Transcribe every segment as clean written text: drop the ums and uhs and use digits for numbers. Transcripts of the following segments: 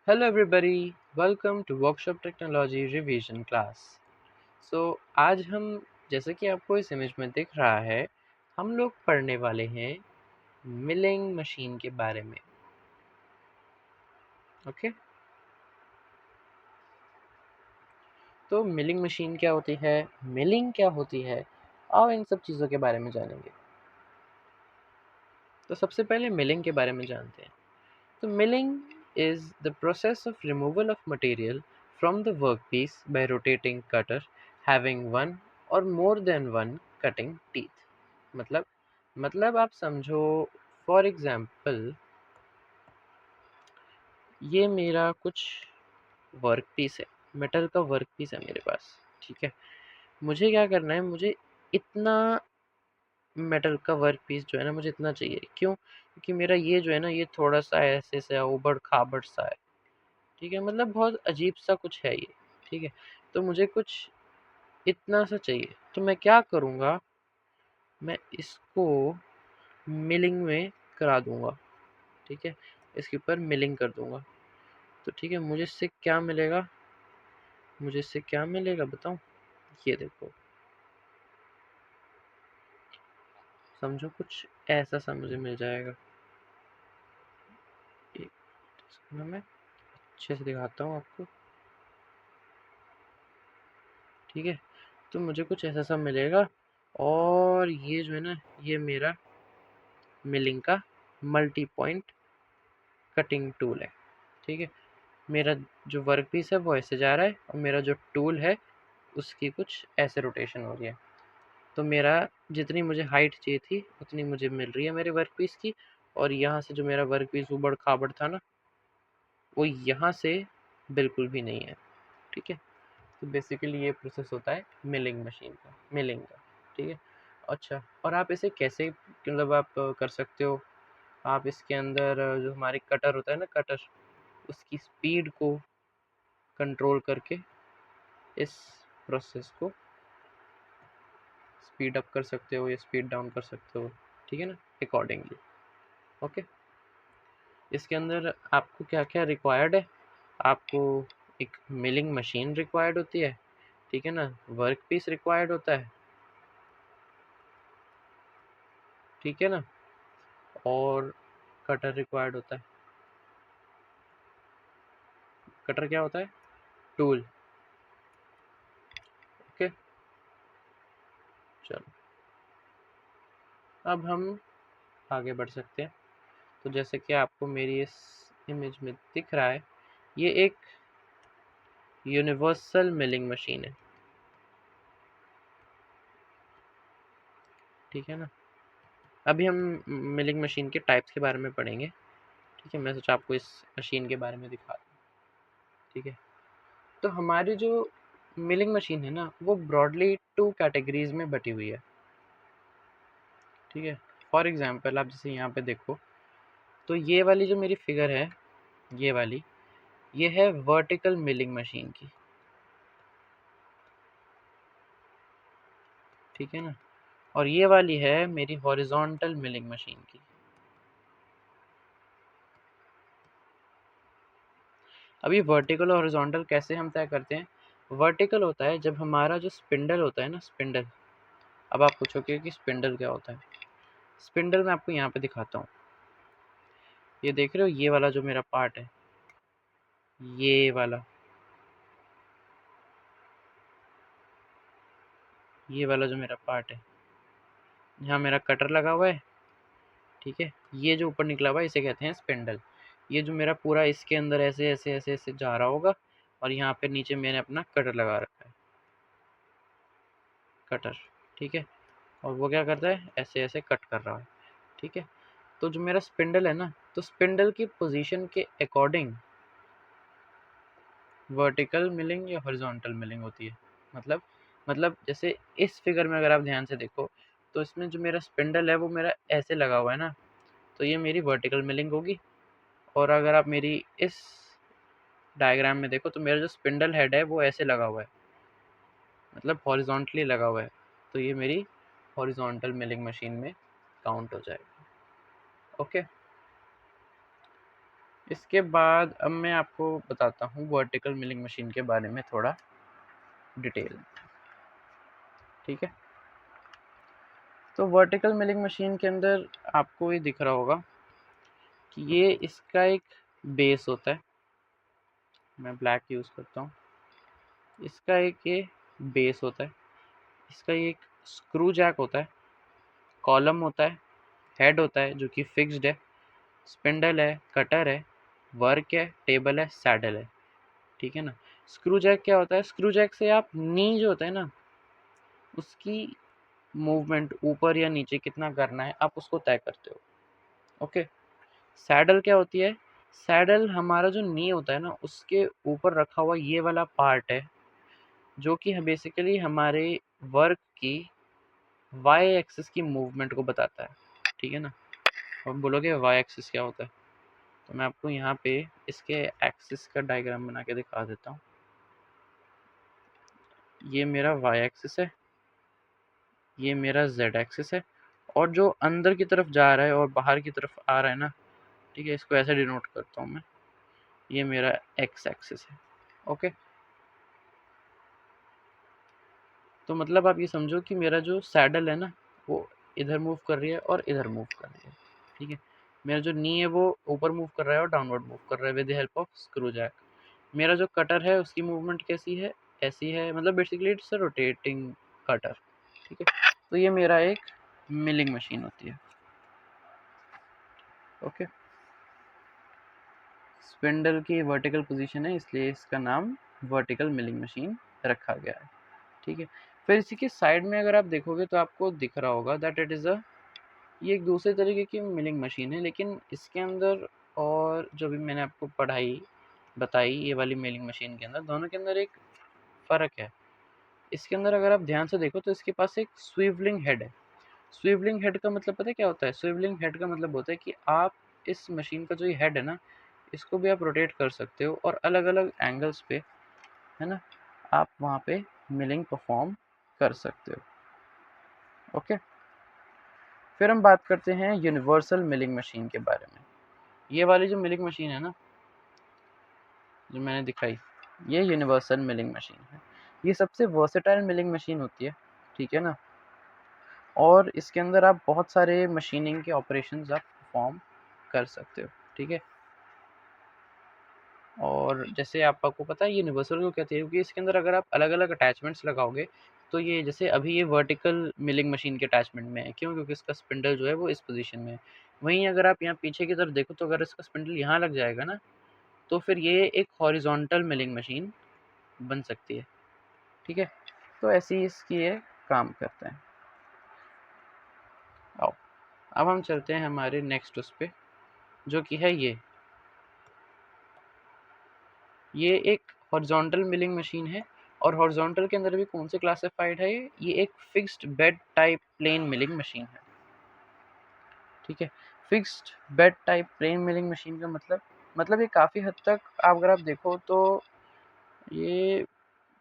Hello everybody, welcome to Workshop Technology Revision class. आज हम जैसे कि आपको इस इमेज में दिख रहा है, हम लोग पढ़ने वाले हैं मिलिंग मशीन के बारे में. ओके तो मिलिंग मशीन क्या होती है, मिलिंग क्या होती है, आओ इन सब चीज़ों के बारे में जानेंगे. तो सबसे पहले मिलिंग के बारे में जानते हैं. तो milling is the process of removal of material from the workpiece by rotating cutter having one or more than one cutting teeth. मतलब आप समझो, फॉर एग्जाम्पल ये मेरा कुछ वर्क पीस है, मेटल का वर्क पीस है मेरे पास. ठीक है, मुझे क्या करना है, मुझे इतना मेटल का वर्क पीस जो है ना, मुझे इतना चाहिए. क्यों? क्योंकि मेरा ये जो है ना, ये थोड़ा सा ऐसे से उबड़ खाबड़ सा है. ठीक है, मतलब बहुत अजीब सा कुछ है ये. ठीक है, तो मुझे कुछ इतना सा चाहिए. तो मैं क्या करूँगा, मैं इसको मिलिंग में करा दूंगा. ठीक है, इसके ऊपर मिलिंग कर दूंगा. तो ठीक है, मुझे इससे क्या मिलेगा, बताऊं. ये देखो, समझो कुछ ऐसा सा मुझे मिल जाएगा. एक सेकंड में अच्छे से दिखाता हूँ आपको. ठीक है, तो मुझे कुछ ऐसा सा मिलेगा. और ये जो है ना, ये मेरा मिलिंग का मल्टी पॉइंट कटिंग टूल है. ठीक है, मेरा जो वर्क पीस है वो ऐसे जा रहा है, और मेरा जो टूल है उसकी कुछ ऐसे रोटेशन हो रही है. तो मेरा जितनी मुझे हाइट चाहिए थी उतनी मुझे मिल रही है मेरे वर्क पीस की. और यहाँ से जो मेरा वर्क पीस उबड़ खाबड़ था ना, वो यहाँ से बिल्कुल भी नहीं है. ठीक है, तो बेसिकली ये प्रोसेस होता है मिलिंग मशीन का, मिलिंग का. ठीक है, अच्छा, और आप इसे कैसे मतलब आप कर सकते हो. आप इसके अंदर जो हमारी कटर होता है ना, कटर, उसकी स्पीड को कंट्रोल करके इस प्रोसेस को स्पीड अप कर सकते हो या स्पीड डाउन कर सकते हो. ठीक है ना, अकॉर्डिंगली. ओके, इसके अंदर आपको क्या क्या रिक्वायर्ड है. आपको एक मिलिंग मशीन रिक्वायर्ड होती है. ठीक है ना, वर्क पीस रिक्वायर्ड होता है. ठीक है ना, और कटर रिक्वायर्ड होता है. कटर क्या होता है, टूल. ओके, चलो अब हम आगे बढ़ सकते हैं. तो जैसे कि आपको मेरी इस इमेज में दिख रहा है, ये एक यूनिवर्सल मिलिंग मशीन है. ठीक है ना, अभी हम मिलिंग मशीन के टाइप्स के बारे में पढ़ेंगे. ठीक है, मैं सोचा आपको इस मशीन के बारे में दिखा दूँ. ठीक है, तो हमारी जो मिलिंग मशीन है ना, वो ब्रॉडली टू कैटेगरीज में बटी हुई है. ठीक है, फॉर एग्जांपल आप जैसे यहाँ पे देखो, तो ये वाली जो मेरी फिगर है, ये वाली, ये है वर्टिकल मिलिंग मशीन की. ठीक है ना, और ये वाली है मेरी हॉरिजॉन्टल मिलिंग मशीन की. अभी वर्टिकल और हॉरिजॉन्टल कैसे हम तय करते हैं. वर्टिकल होता है जब हमारा जो स्पिंडल होता है ना, स्पिंडल. अब आप पूछोगे कि स्पिंडल क्या होता है. स्पिंडल मैं आपको यहाँ पे दिखाता हूँ. ये देख रहे हो, ये वाला जो मेरा पार्ट है, ये वाला, ये वाला जो मेरा पार्ट है, यहाँ मेरा कटर लगा हुआ है. ठीक है, ये जो ऊपर निकला हुआ है इसे कहते हैं स्पिंडल. ये जो मेरा पूरा इसके अंदर ऐसे ऐसे ऐसे ऐसे जा रहा होगा, और यहाँ पे नीचे मैंने अपना कटर लगा रखा है, कटर. ठीक है, और वो क्या करता है, ऐसे ऐसे कट कर रहा है. ठीक है, तो जो मेरा स्पिंडल है ना, तो स्पिंडल की पोजीशन के अकॉर्डिंग वर्टिकल मिलिंग या हॉरिजॉन्टल मिलिंग होती है. मतलब मतलब जैसे इस फिगर में अगर आप ध्यान से देखो, तो इसमें जो मेरा स्पिंडल है वो मेरा ऐसे लगा हुआ है ना, तो ये मेरी वर्टिकल मिलिंग होगी. और अगर आप मेरी इस डायग्राम में देखो, तो मेरा जो स्पिंडल हेड है वो ऐसे लगा हुआ है, मतलब हॉरिजॉन्टली लगा हुआ है. तो ये मेरी हॉरिजॉन्टल मिलिंग मशीन में काउंट हो जाएगा. ओके, इसके बाद अब मैं आपको बताता हूँ वर्टिकल मिलिंग मशीन के बारे में थोड़ा डिटेल, ठीक है। तो वर्टिकल मिलिंग मशीन के अंदर आपको ये दिख रहा होगा कि ये इसका एक बेस होता है, मैं ब्लैक यूज़ करता हूँ। इसका एक ये बेस होता है, इसका ये एक स्क्रू जैक होता है, कॉलम होता है, हेड होता है जो कि फिक्स्ड है, स्पिंडल है, कटर है, वर्क है, टेबल है, सैडल है, ठीक है ना। स्क्रू जैक क्या होता है? स्क्रू जैक से आप नी जो होता है ना उसकी मूवमेंट ऊपर या नीचे कितना करना है आप उसको तय करते हो, ओके। सैडल क्या होती है? सैडल हमारा जो नी होता है ना उसके ऊपर रखा हुआ ये वाला पार्ट है जो कि बेसिकली हमारे वर्क की वाई एक्सिस की मूवमेंट को बताता है, ठीक है ना। अब बोलोगे वाई एक्सिस क्या होता है, तो मैं आपको यहाँ पे इसके एक्सिस का डायग्राम बना के दिखा देता हूँ। ये मेरा वाई एक्सिस है, ये मेरा जेड एक्सिस है, और जो अंदर की तरफ जा रहा है और बाहर की तरफ आ रहा है ना, ठीक है, इसको ऐसे डिनोट करता हूँ मैं, ये मेरा एक्स एक्सिस है, ओके। तो मतलब आप ये समझो कि मेरा जो सैडल है ना वो इधर मूव कर रही है और इधर मूव कर रही है, ठीक है। मेरा जो नी है वो ऊपर मूव कर रहा है और डाउनवर्ड मूव कर रहा है with the help of screw jack. मेरा जो कटर है उसकी मूवमेंट कैसी है? ऐसी है, मतलब basically it's a rotating cutter, ठीक है। तो ये मेरा एक मिलिंग मशीन होती है, ओके। स्पिंडल की वर्टिकल पोजीशन है इसलिए इसका नाम वर्टिकल मिलिंग मशीन रखा गया है, ठीक है। फिर इसी के साइड में अगर आप देखोगे तो आपको दिख रहा होगा दैट इट इज़ अ, ये एक दूसरे तरीके की मिलिंग मशीन है, लेकिन इसके अंदर और जो भी मैंने आपको पढ़ाई बताई ये वाली मिलिंग मशीन के अंदर, दोनों के अंदर एक फ़र्क है। इसके अंदर अगर आप ध्यान से देखो तो इसके पास एक स्विवलिंग हेड है। स्विवलिंग हेड का मतलब पता है क्या होता है? स्विवलिंग हेड का मतलब होता है कि आप इस मशीन का जो ये हेड है ना इसको भी आप रोटेट कर सकते हो और अलग अलग एंगल्स पे, है ना, आप वहाँ पे मिलिंग परफॉर्म कर सकते हो, ओके। फिर हम बात करते हैं यूनिवर्सल मिलिंग मशीन के बारे में। ये वाली जो मिलिंग मशीन है ना जो मैंने दिखाई, ये यूनिवर्सल मिलिंग मशीन है। ये सबसे वर्सेटाइल मिलिंग मशीन होती है, ठीक है ना। और इसके अंदर आप बहुत सारे मशीनिंग के ऑपरेशंस आप परफॉर्म कर सकते हो, ठीक है। और जैसे आपको पता है यूनिवर्सल को कहते हैं क्योंकि इसके अंदर अगर आप अलग अलग अटैचमेंट्स लगाओगे तो ये जैसे अभी ये वर्टिकल मिलिंग मशीन के अटैचमेंट में है, क्यों? क्योंकि इसका स्पिंडल जो है वो इस पोजीशन में है। वहीं अगर आप यहाँ पीछे की तरफ देखो तो अगर इसका स्पिंडल यहाँ लग जाएगा ना तो फिर ये एक हॉरिजॉन्टल मिलिंग मशीन बन सकती है, ठीक है। तो ऐसे ही इसकी ये काम करते हैं। आओ अब हम चलते हैं हमारे नेक्स्ट उस पे जो कि है ये एक हॉरिजॉन्टल मिलिंग मशीन है। और हॉरिजॉन्टल के अंदर भी कौन से क्लासिफाइड है? ये एक fixed bed type plain milling machine है, ठीक है। Fixed bed type plain milling machine का मतलब ये काफ़ी हद तक आप अगर आप देखो तो ये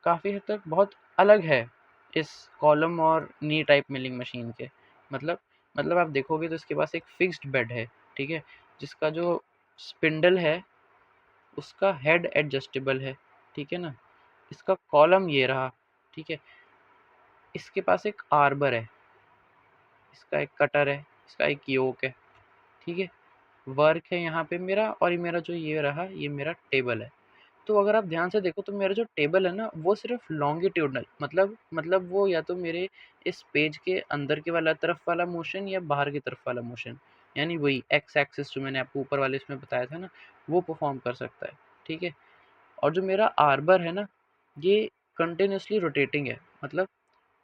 काफ़ी हद तक बहुत अलग है इस कॉलम और नी टाइप मिलिंग मशीन के। मतलब मतलब आप देखोगे तो इसके पास एक फिक्स्ड बेड है, ठीक है, जिसका जो स्पिंडल है उसका हेड एडजस्टेबल है, ठीक है ना। इसका कॉलम ये रहा, ठीक है। इसके पास एक आर्बर है, इसका एक कटर है, इसका एक योक है, ठीक है। वर्क है यहाँ पे मेरा, और ये मेरा जो ये रहा ये मेरा टेबल है। तो अगर आप ध्यान से देखो तो मेरा जो टेबल है ना वो सिर्फ लॉन्गिट्यूडनल मतलब वो या तो मेरे इस पेज के अंदर के वाला तरफ वाला मोशन या बाहर की तरफ वाला मोशन, यानी वही एक्स एक्सिस जो मैंने आपको ऊपर वाले इसमें बताया था ना वो परफॉर्म कर सकता है, ठीक है। और जो मेरा आर्बर है ना ये कंटिन्यूसली रोटेटिंग है, मतलब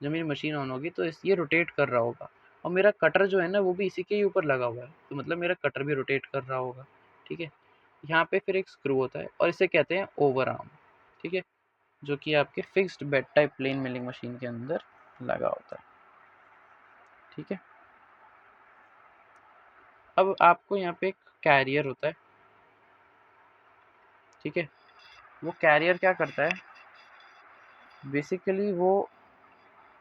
जब मेरी मशीन ऑन होगी तो ये रोटेट कर रहा होगा। और मेरा कटर जो है ना वो भी इसी के ही ऊपर लगा हुआ है, तो मतलब मेरा कटर भी रोटेट कर रहा होगा, ठीक है। यहाँ पे फिर एक स्क्रू होता है और इसे कहते हैं ओवर आर्म, ठीक है, जो कि आपके fixed bed type plain milling machine के अंदर लगा होता है, ठीक है। अब आपको यहाँ पे एक कैरियर होता है, ठीक है। वो कैरियर क्या करता है? बेसिकली वो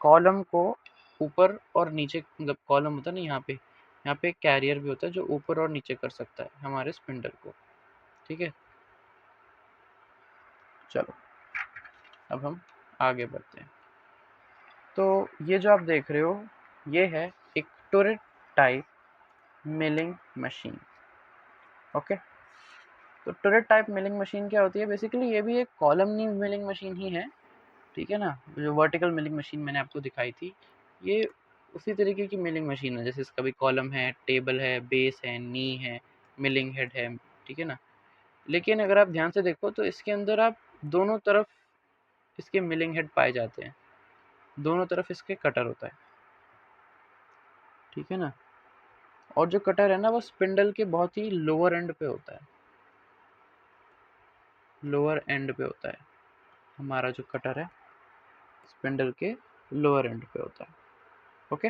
कॉलम को ऊपर और नीचे, मतलब कॉलम होता है ना यहाँ पे एक कैरियर भी होता है जो ऊपर और नीचे कर सकता है हमारे स्पिंडल को, ठीक है, चलो अब हम आगे बढ़ते हैं। तो ये जो आप देख रहे हो ये है एक टुरेट टाइप मिलिंग मशीन। ओके, तो टुरेट टाइप मिलिंग मशीन क्या होती है? बेसिकली ये भी एक कॉलम नी मिलिंग मशीन ही है, ठीक है ना। जो वर्टिकल मिलिंग मशीन मैंने आपको दिखाई थी, ये उसी तरीके की मिलिंग मशीन है, जैसे इसका भी कॉलम है, टेबल है, बेस है, नी है, मिलिंग हेड है, ठीक है ना। लेकिन अगर आप ध्यान से देखो तो इसके अंदर आप दोनों तरफ इसके मिलिंग हेड पाए जाते हैं, दोनों तरफ इसके कटर होता है, ठीक है ना। और जो कटर है ना वो स्पिंडल के बहुत ही लोअर एंड पे होता है, लोअर एंड पे होता है। हमारा जो कटर है स्पिंडल के लोअर एंड पे होता है। ओके,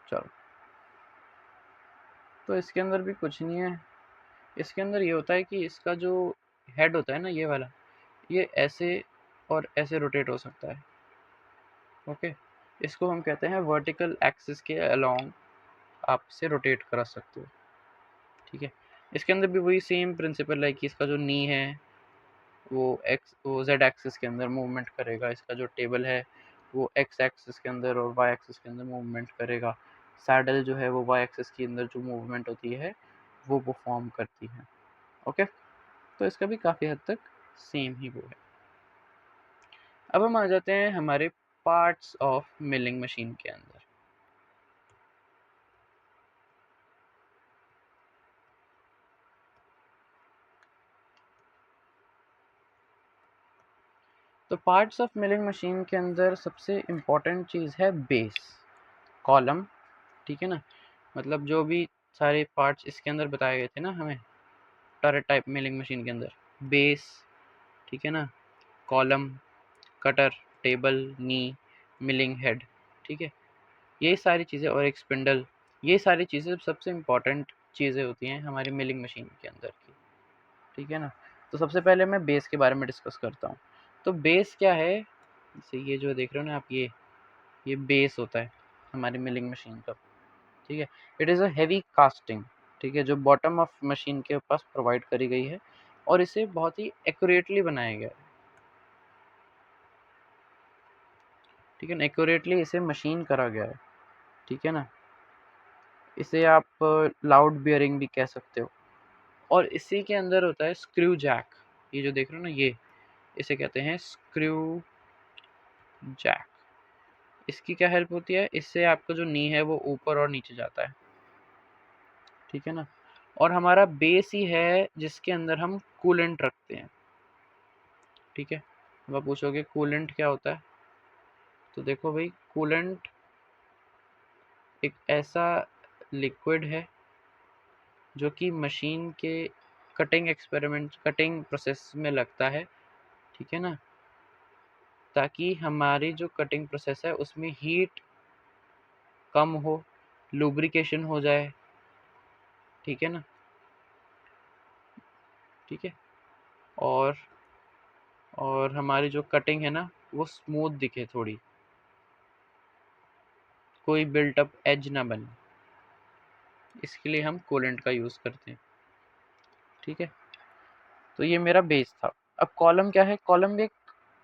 चलो, तो इसके अंदर भी कुछ नहीं है। इसके अंदर ये होता है कि इसका जो हेड होता है ना, ये वाला, ये ऐसे और ऐसे रोटेट हो सकता है। ओके, इसको हम कहते हैं वर्टिकल एक्सिस के अलोंग आप इसे रोटेट करा सकते हो, ठीक है। इसके अंदर भी वही सेम प्रिंसिपल है कि इसका जो नी है वो जेड एक्सिस के अंदर मूवमेंट करेगा, इसका जो टेबल है वो एक्स एक्सिस के अंदर और वाई एक्सिस के अंदर मूवमेंट करेगा, सैडल जो है वो वाई एक्सिस के अंदर जो मूवमेंट होती है वो परफॉर्म करती है। ओके, तो इसका भी काफ़ी हद तक सेम ही वो है। अब हम आ जाते हैं हमारे पार्ट्स ऑफ मिलिंग मशीन के अंदर। तो पार्ट्स ऑफ मिलिंग मशीन के अंदर सबसे इम्पॉर्टेंट चीज़ है बेस, कॉलम, ठीक है ना। मतलब जो भी सारे पार्ट्स इसके अंदर बताए गए थे ना हमें टरेट टाइप मिलिंग मशीन के अंदर, बेस, ठीक है ना, कॉलम, कटर, टेबल, नी, मिलिंग हेड, ठीक है, ये सारी चीज़ें और एक स्पिंडल, ये सारी चीज़ें सबसे इम्पॉर्टेंट चीज़ें होती हैं हमारी मिलिंग मशीन के अंदर की, ठीक है ना। तो सबसे पहले मैं बेस के बारे में डिस्कस करता हूँ। तो बेस क्या है? जैसे ये जो देख रहे हो ना आप, ये बेस होता है हमारी मिलिंग मशीन का, ठीक है। It is a heavy casting, ठीक है, जो बॉटम ऑफ मशीन के पास प्रोवाइड करी गई है और इसे बहुत ही एक्यूरेटली बनाया गया है, ठीक है ना। एक्यूरेटली इसे मशीन करा गया है, ठीक है ना। इसे आप लाउड बियरिंग भी कह सकते हो। और इसी के अंदर होता है स्क्रू जैक, ये जो देख रहे हो ना, ये इसे कहते हैं स्क्रू जैक। इसकी क्या हेल्प होती है? इससे आपका जो नी है वो ऊपर और नीचे जाता है, ठीक है ना। और हमारा बेस ही है जिसके अंदर हम कूलेंट रखते हैं, ठीक है। अब आप पूछोगे कूलेंट क्या होता है? तो देखो भाई, कूलेंट एक ऐसा लिक्विड है जो कि मशीन के कटिंग प्रोसेस में लगता है, ठीक है ना, ताकि हमारी जो कटिंग प्रोसेस है उसमें हीट कम हो, लुब्रिकेशन हो जाए, ठीक है ना, ठीक है। और हमारी जो कटिंग है ना वो स्मूथ दिखे थोड़ी, कोई बिल्ट अप एज ना बने, इसके लिए हम कूलेंट का यूज़ करते हैं, ठीक है। तो ये मेरा बेस था। अब कॉलम क्या है?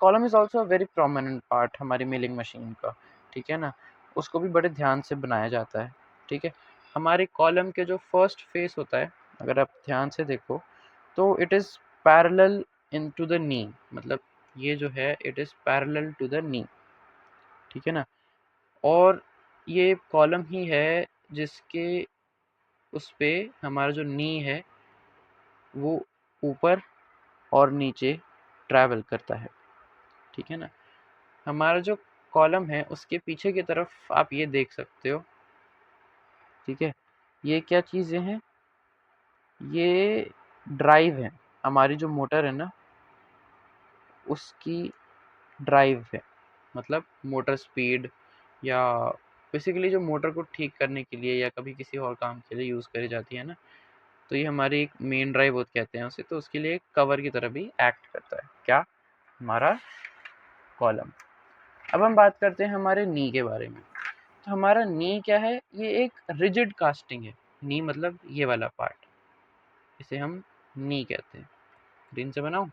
Column is also a very prominent part हमारी मिलिंग मशीन का, ठीक है ना। उसको भी बड़े ध्यान से बनाया जाता है, ठीक है। हमारे कॉलम के जो फर्स्ट फेस होता है, अगर आप ध्यान से देखो तो it is parallel into the knee, मतलब ये जो है it is parallel to the knee, ठीक है ना। और ये कॉलम ही है जिसके उस पे हमारा जो नी है वो ऊपर और नीचे ट्रैवल करता है, ठीक है ना। हमारा जो कॉलम है उसके पीछे की तरफ आप ये देख सकते हो, ठीक है। ये क्या चीज़ें हैं? ये ड्राइव है, हमारी जो मोटर है ना उसकी ड्राइव है, मतलब मोटर स्पीड, या बेसिकली जो मोटर को ठीक करने के लिए या कभी किसी और काम के लिए यूज़ करी जाती है ना, तो ये हमारी एक मेन ड्राइव होती कहते हैं उसे, तो उसके लिए एक कवर की तरह भी एक्ट करता है, क्या? हमारा कॉलम। अब हम बात करते हैं हमारे नी के बारे में। तो हमारा नी क्या है? ये एक रिजिड कास्टिंग है, नी मतलब ये वाला पार्ट, इसे हम नी कहते हैं। ग्रीन से बनाओ,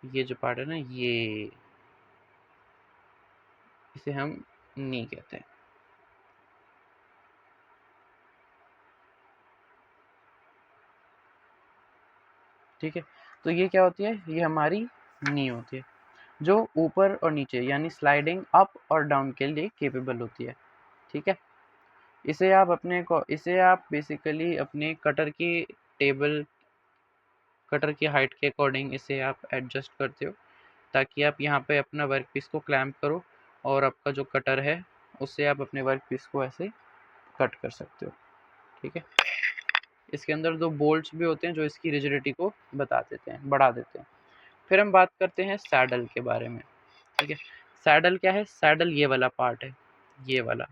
ये जो पार्ट है ना, ये इसे हम नी कहते हैं। ठीक है, तो ये क्या होती है, ये हमारी नी होती है, जो ऊपर और नीचे यानी स्लाइडिंग अप और डाउन के लिए केपेबल होती है। ठीक है, इसे आप बेसिकली अपने कटर की हाइट के अकॉर्डिंग इसे आप एडजस्ट करते हो, ताकि आप यहाँ पे अपना वर्क पीस को क्लैम्प करो और आपका जो कटर है उससे आप अपने वर्क पीस को ऐसे कट कर सकते हो। ठीक है, इसके अंदर 2 बोल्ट्स भी होते हैं जो इसकी रिजिडिटी को बता देते हैं, बढ़ा देते हैं। फिर हम बात करते हैं सैडल के बारे में। ठीक है, सैडल क्या है, सैडल ये वाला पार्ट है, ये वाला।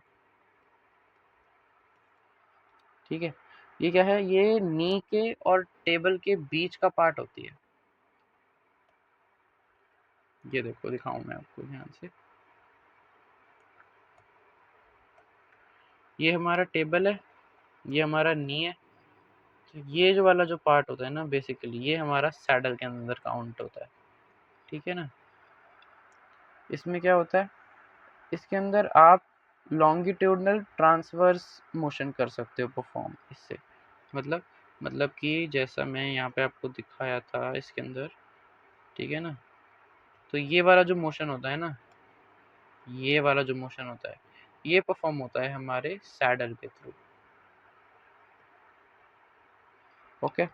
ठीक है, ये क्या है, ये नी के और टेबल के बीच का पार्ट होती है। ये देखो, दिखाऊं मैं आपको ध्यान से, ये हमारा टेबल है, ये हमारा नी है। तो ये जो वाला जो पार्ट होता है ना, बेसिकली ये हमारा सैडल के अंदर काउंट होता है। ठीक है ना, इसमें क्या होता है, इसके अंदर आप लॉन्गिट्यूडनल ट्रांसवर्स मोशन कर सकते हो परफॉर्म इससे। मतलब मतलब कि जैसा मैं यहाँ पे आपको दिखाया था इसके अंदर, ठीक है ना, तो ये वाला जो मोशन होता है ना, ये वाला जो मोशन होता है, ये परफॉर्म होता है हमारे सैडल के थ्रू। ओके,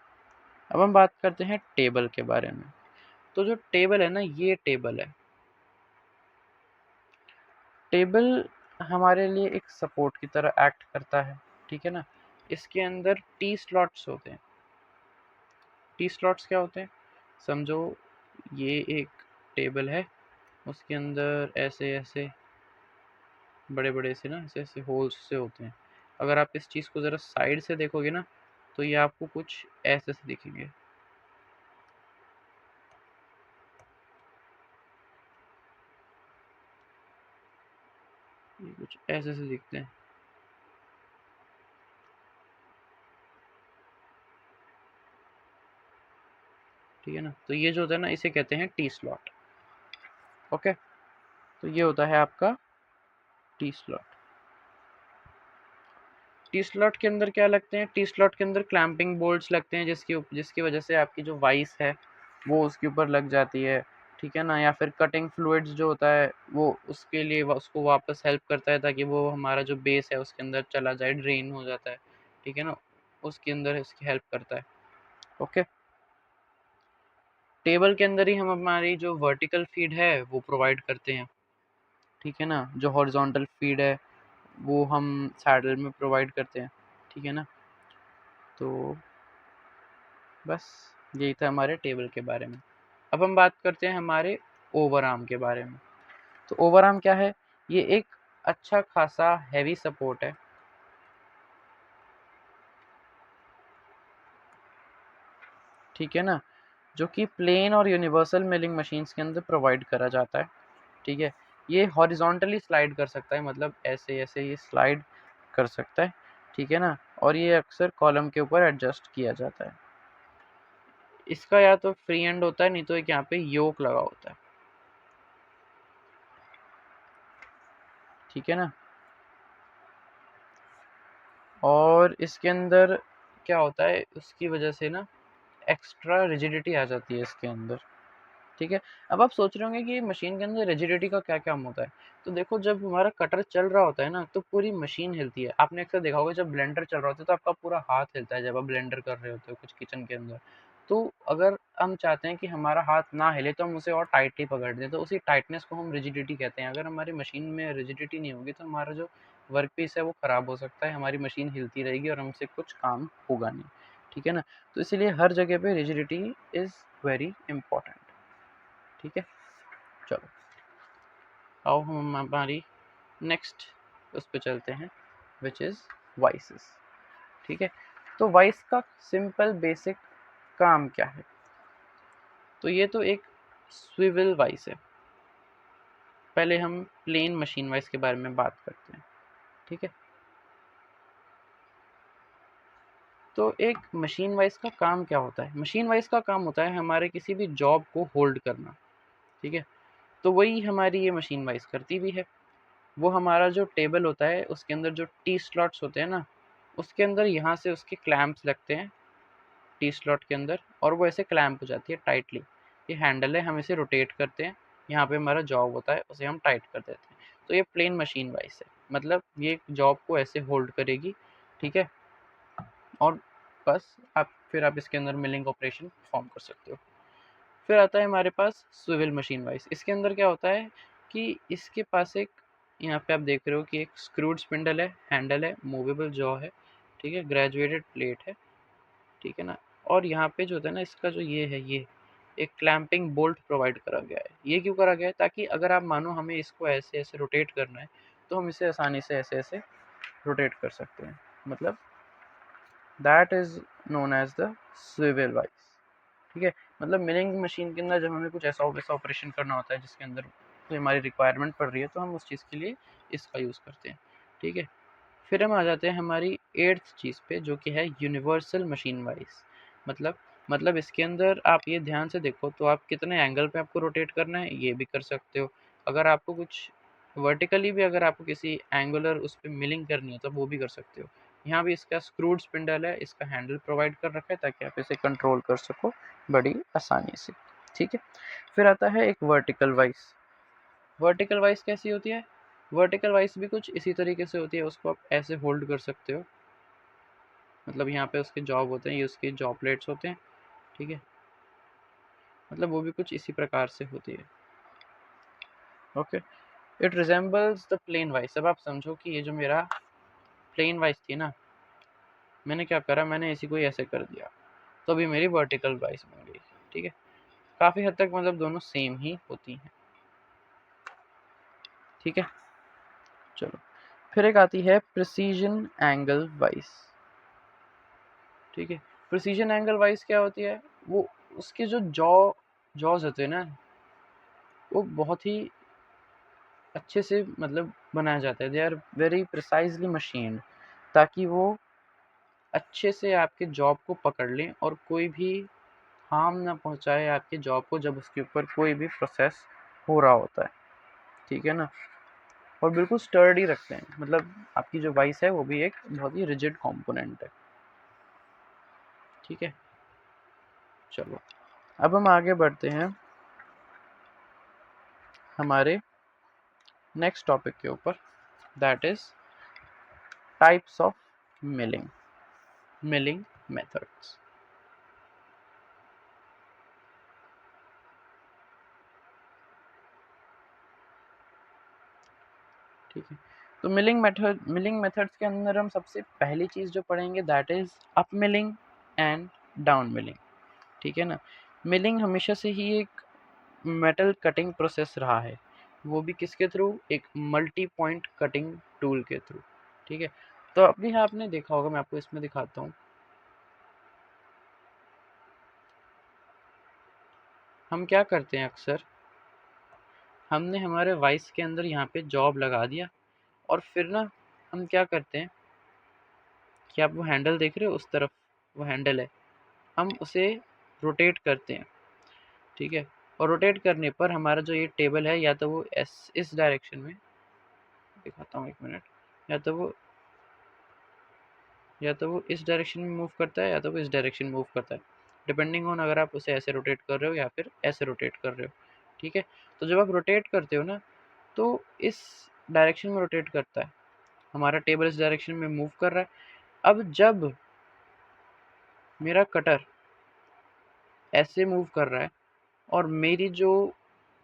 अब हम बात करते हैं टेबल के बारे में। तो जो टेबल है ना, ये टेबल है, टेबल हमारे लिए एक सपोर्ट की तरह एक्ट करता है। ठीक है ना, इसके अंदर टी स्लॉट्स होते हैं। टी स्लॉट्स क्या होते हैं, समझो ये एक टेबल है, उसके अंदर ऐसे ऐसे बड़े बड़े से ना, ऐसे ऐसे होल्स से होते हैं। अगर आप इस चीज़ को ज़रा साइड से देखोगे ना, तो ये आपको कुछ ऐसे से दिखेंगे, ये कुछ ऐसे से दिखते हैं। ठीक है ना, तो ये जो होता है ना, इसे कहते हैं टी स्लॉट। ओके, तो ये होता है आपका टी स्लॉट। टी स्लॉट के अंदर क्या लगते हैं, टी स्लॉट के अंदर क्लैंपिंग बोल्ट्स लगते हैं, जिसकी वजह से आपकी जो वाइस है वो उसके ऊपर लग जाती है। ठीक है ना, या फिर कटिंग फ्लूइड्स जो होता है वो उसके लिए उसको वापस हेल्प करता है, ताकि वो हमारा जो बेस है उसके अंदर चला जाए, ड्रेन हो जाता है। ठीक है ना, उसके अंदर इसकी हेल्प करता है। ओके, टेबल के अंदर ही हम हमारी जो वर्टिकल फीड है वो प्रोवाइड करते हैं। ठीक है ना, जो हॉरिजॉन्टल फीड है वो हम सैडल में प्रोवाइड करते हैं। ठीक है ना, तो बस यही था हमारे टेबल के बारे में। अब हम बात करते हैं हमारे ओवर आर्म के बारे में। तो ओवर आर्म क्या है, ये एक अच्छा खासा हैवी सपोर्ट है। ठीक है ना, जो कि प्लेन और यूनिवर्सल मिलिंग मशीन्स के अंदर प्रोवाइड करा जाता है। ठीक है, ये हॉरिजॉन्टली स्लाइड कर सकता है, मतलब ऐसे ऐसे ये स्लाइड कर सकता है। ठीक है ना, और ये अक्सर कॉलम के ऊपर एडजस्ट किया जाता है। इसका या तो फ्री एंड होता है, नहीं तो एक यहाँ पे योक लगा होता है। ठीक है ना, और इसके अंदर क्या होता है, उसकी वजह से ना एक्स्ट्रा रिजिडिटी आ जाती है इसके अंदर। ठीक है, अब आप सोच रहे होंगे कि मशीन के अंदर रिजिडिटी का क्या काम होता है। तो देखो, जब हमारा कटर चल रहा होता है ना, तो पूरी मशीन हिलती है। आपने अक्सर देखा होगा, जब ब्लेंडर चल रहा होता है तो आपका पूरा हाथ हिलता है, जब आप ब्लेंडर कर रहे होते हो कुछ किचन के अंदर। तो अगर हम चाहते हैं कि हमारा हाथ ना हिले, तो हम उसे और टाइटली पकड़ दें, तो उसी टाइटनेस को हम रिजिडिटी कहते हैं। अगर हमारी मशीन में रिजिडिटी नहीं होगी, तो हमारा जो वर्क पीस है वो ख़राब हो सकता है, हमारी मशीन हिलती रहेगी और हमसे कुछ काम होगा नहीं। ठीक है ना, तो इसीलिए हर जगह पे रिजिडिटी इज़ वेरी इंपॉर्टेंट। ठीक है, चलो आओ हम हमारी नेक्स्ट उस पे चलते हैं, विच इज़ वाइसेस। ठीक है, तो वाइस का सिंपल बेसिक काम क्या है, तो ये तो एक स्विवल वाइस है। पहले हम प्लेन मशीन वाइस के बारे में बात करते हैं। ठीक है, तो एक मशीन वाइज का काम क्या होता है? मशीन वाइज का काम होता है हमारे किसी भी जॉब को होल्ड करना, ठीक है? तो वही हमारी ये मशीन वाइज करती भी है। वो हमारा जो टेबल होता है उसके अंदर जो टी स्लॉट्स होते हैं ना, उसके अंदर यहाँ से उसके क्लैंप्स लगते हैं टी स्लॉट के अंदर, और वो ऐसे क्लैंप हो जाती है टाइटली। ये हैंडल है, हम इसे रोटेट करते हैं, यहाँ पे हमारा जॉब होता है, उसे हम टाइट कर देते हैं। तो ये प्लेन मशीन वाइज है, मतलब ये जॉब को ऐसे होल्ड करेगी, ठीक है? और बस फिर आप इसके अंदर मिलिंग ऑपरेशन परफॉर्म कर सकते हो। फिर आता है हमारे पास स्विvel मशीन वाइज। इसके अंदर क्या होता है कि इसके पास एक, यहाँ पे आप देख रहे हो कि एक स्क्रूड स्पिंडल है, हैंडल है, मूवेबल जॉ है, ठीक है, ग्रेजुएटेड प्लेट है, ठीक है ना? और यहाँ पे जो होता है ना, इसका जो ये है, ये एक क्लैंपिंग बोल्ट प्रोवाइड करा गया है। ये क्यों करा गया है? ताकि अगर आप मानो हमें इसको ऐसे ऐसे रोटेट करना है, तो हम इसे आसानी से ऐसे ऐसे रोटेट कर सकते हैं। मतलब that is known as the swivel wise, ठीक है? मतलब मिलिंग मशीन के अंदर जब हमें कुछ ऐसा वैसा ऑपरेशन करना होता है जिसके अंदर कोई हमारी रिक्वायरमेंट पड़ रही है, तो हम उस चीज़ के लिए इसका यूज़ करते हैं, ठीक है? फिर हम आ जाते हैं हमारी 8th चीज़ पे, जो कि है यूनिवर्सल मशीन वाइज। मतलब इसके अंदर आप ये ध्यान से देखो तो आप कितने एंगल पे आपको रोटेट करना है ये भी कर सकते हो। अगर आपको कुछ वर्टिकली भी, अगर आपको किसी एंगुलर उस पर मिलिंग करनी है तो वो भी कर सकते हो। यहाँ भी इसका स्क्रूड स्पिंडल है, इसका हैंडल प्रोवाइड कर रखा है ताकि आप इसे कंट्रोल कर सको बड़ी आसानी से, ठीक है? फिर आता है एक वर्टिकल वाइज। वर्टिकल वाइज कैसी होती है? वर्टिकल वाइज भी कुछ इसी तरीके से होती है, उसको आप ऐसे होल्ड कर सकते हो। मतलब यहाँ पे उसके जॉब होते हैं, ये उसके जॉब प्लेट्स होते हैं, ठीक है? मतलब वो भी कुछ इसी प्रकार से होती है। Okay, it resembles the plain vice. अब आप समझो कि ये जो मेरा प्लेन वाइज थी ना, मैंने क्या करा, मैंने इसी को ऐसे कर दिया, तो अभी मेरी वर्टिकल वाइज बन गई, ठीक है? काफ़ी हद तक मतलब दोनों सेम ही होती हैं, ठीक है? चलो, फिर एक आती है प्रिसीजन एंगल वाइज, ठीक है? प्रिसीजन एंगल वाइज क्या होती है? वो उसके जो जॉज होते हैं ना, वो बहुत ही अच्छे से मतलब बनाया जाता है। They are very precisely machined, ताकि वो अच्छे से आपके जॉब को पकड़ लें और कोई भी हार्म ना पहुंचाए आपके जॉब को जब उसके ऊपर कोई भी प्रोसेस हो रहा होता है, ठीक है ना? और बिल्कुल स्टर्डी रखते हैं, मतलब आपकी जो वाइस है वो भी एक बहुत ही रिजिड कंपोनेंट है, ठीक है? चलो, अब हम आगे बढ़ते हैं हमारे नेक्स्ट टॉपिक के ऊपर, that is types of milling methods. ठीक है, तो मिलिंग मेथड्स के अंदर हम सबसे पहली चीज़ जो पढ़ेंगे that is up milling and down milling, ठीक है ना? मिलिंग हमेशा से ही एक मेटल कटिंग प्रोसेस रहा है, वो भी किसके थ्रू? एक मल्टी पॉइंट कटिंग टूल के थ्रू, ठीक है? तो अभी आपने देखा होगा, मैं आपको इसमें दिखाता हूँ। हम क्या करते हैं अक्सर, हमने हमारे वाइस के अंदर यहाँ पे जॉब लगा दिया, और फिर ना हम क्या करते हैं कि आप वो हैंडल देख रहे हो, उस तरफ वो हैंडल है, हम उसे रोटेट करते हैं, ठीक है? और रोटेट करने पर हमारा जो ये टेबल है, या तो वो इस डायरेक्शन में, दिखाता हूँ एक मिनट, या तो वो इस डायरेक्शन में मूव करता है, या तो वो इस डायरेक्शन में मूव करता है, डिपेंडिंग ऑन अगर आप उसे ऐसे रोटेट कर रहे हो या फिर ऐसे रोटेट कर रहे हो, ठीक है? तो जब आप रोटेट करते हो ना, तो इस डायरेक्शन में रोटेट करता है, हमारा टेबल इस डायरेक्शन में मूव कर रहा है। अब जब मेरा कटर ऐसे मूव कर रहा है और मेरी जो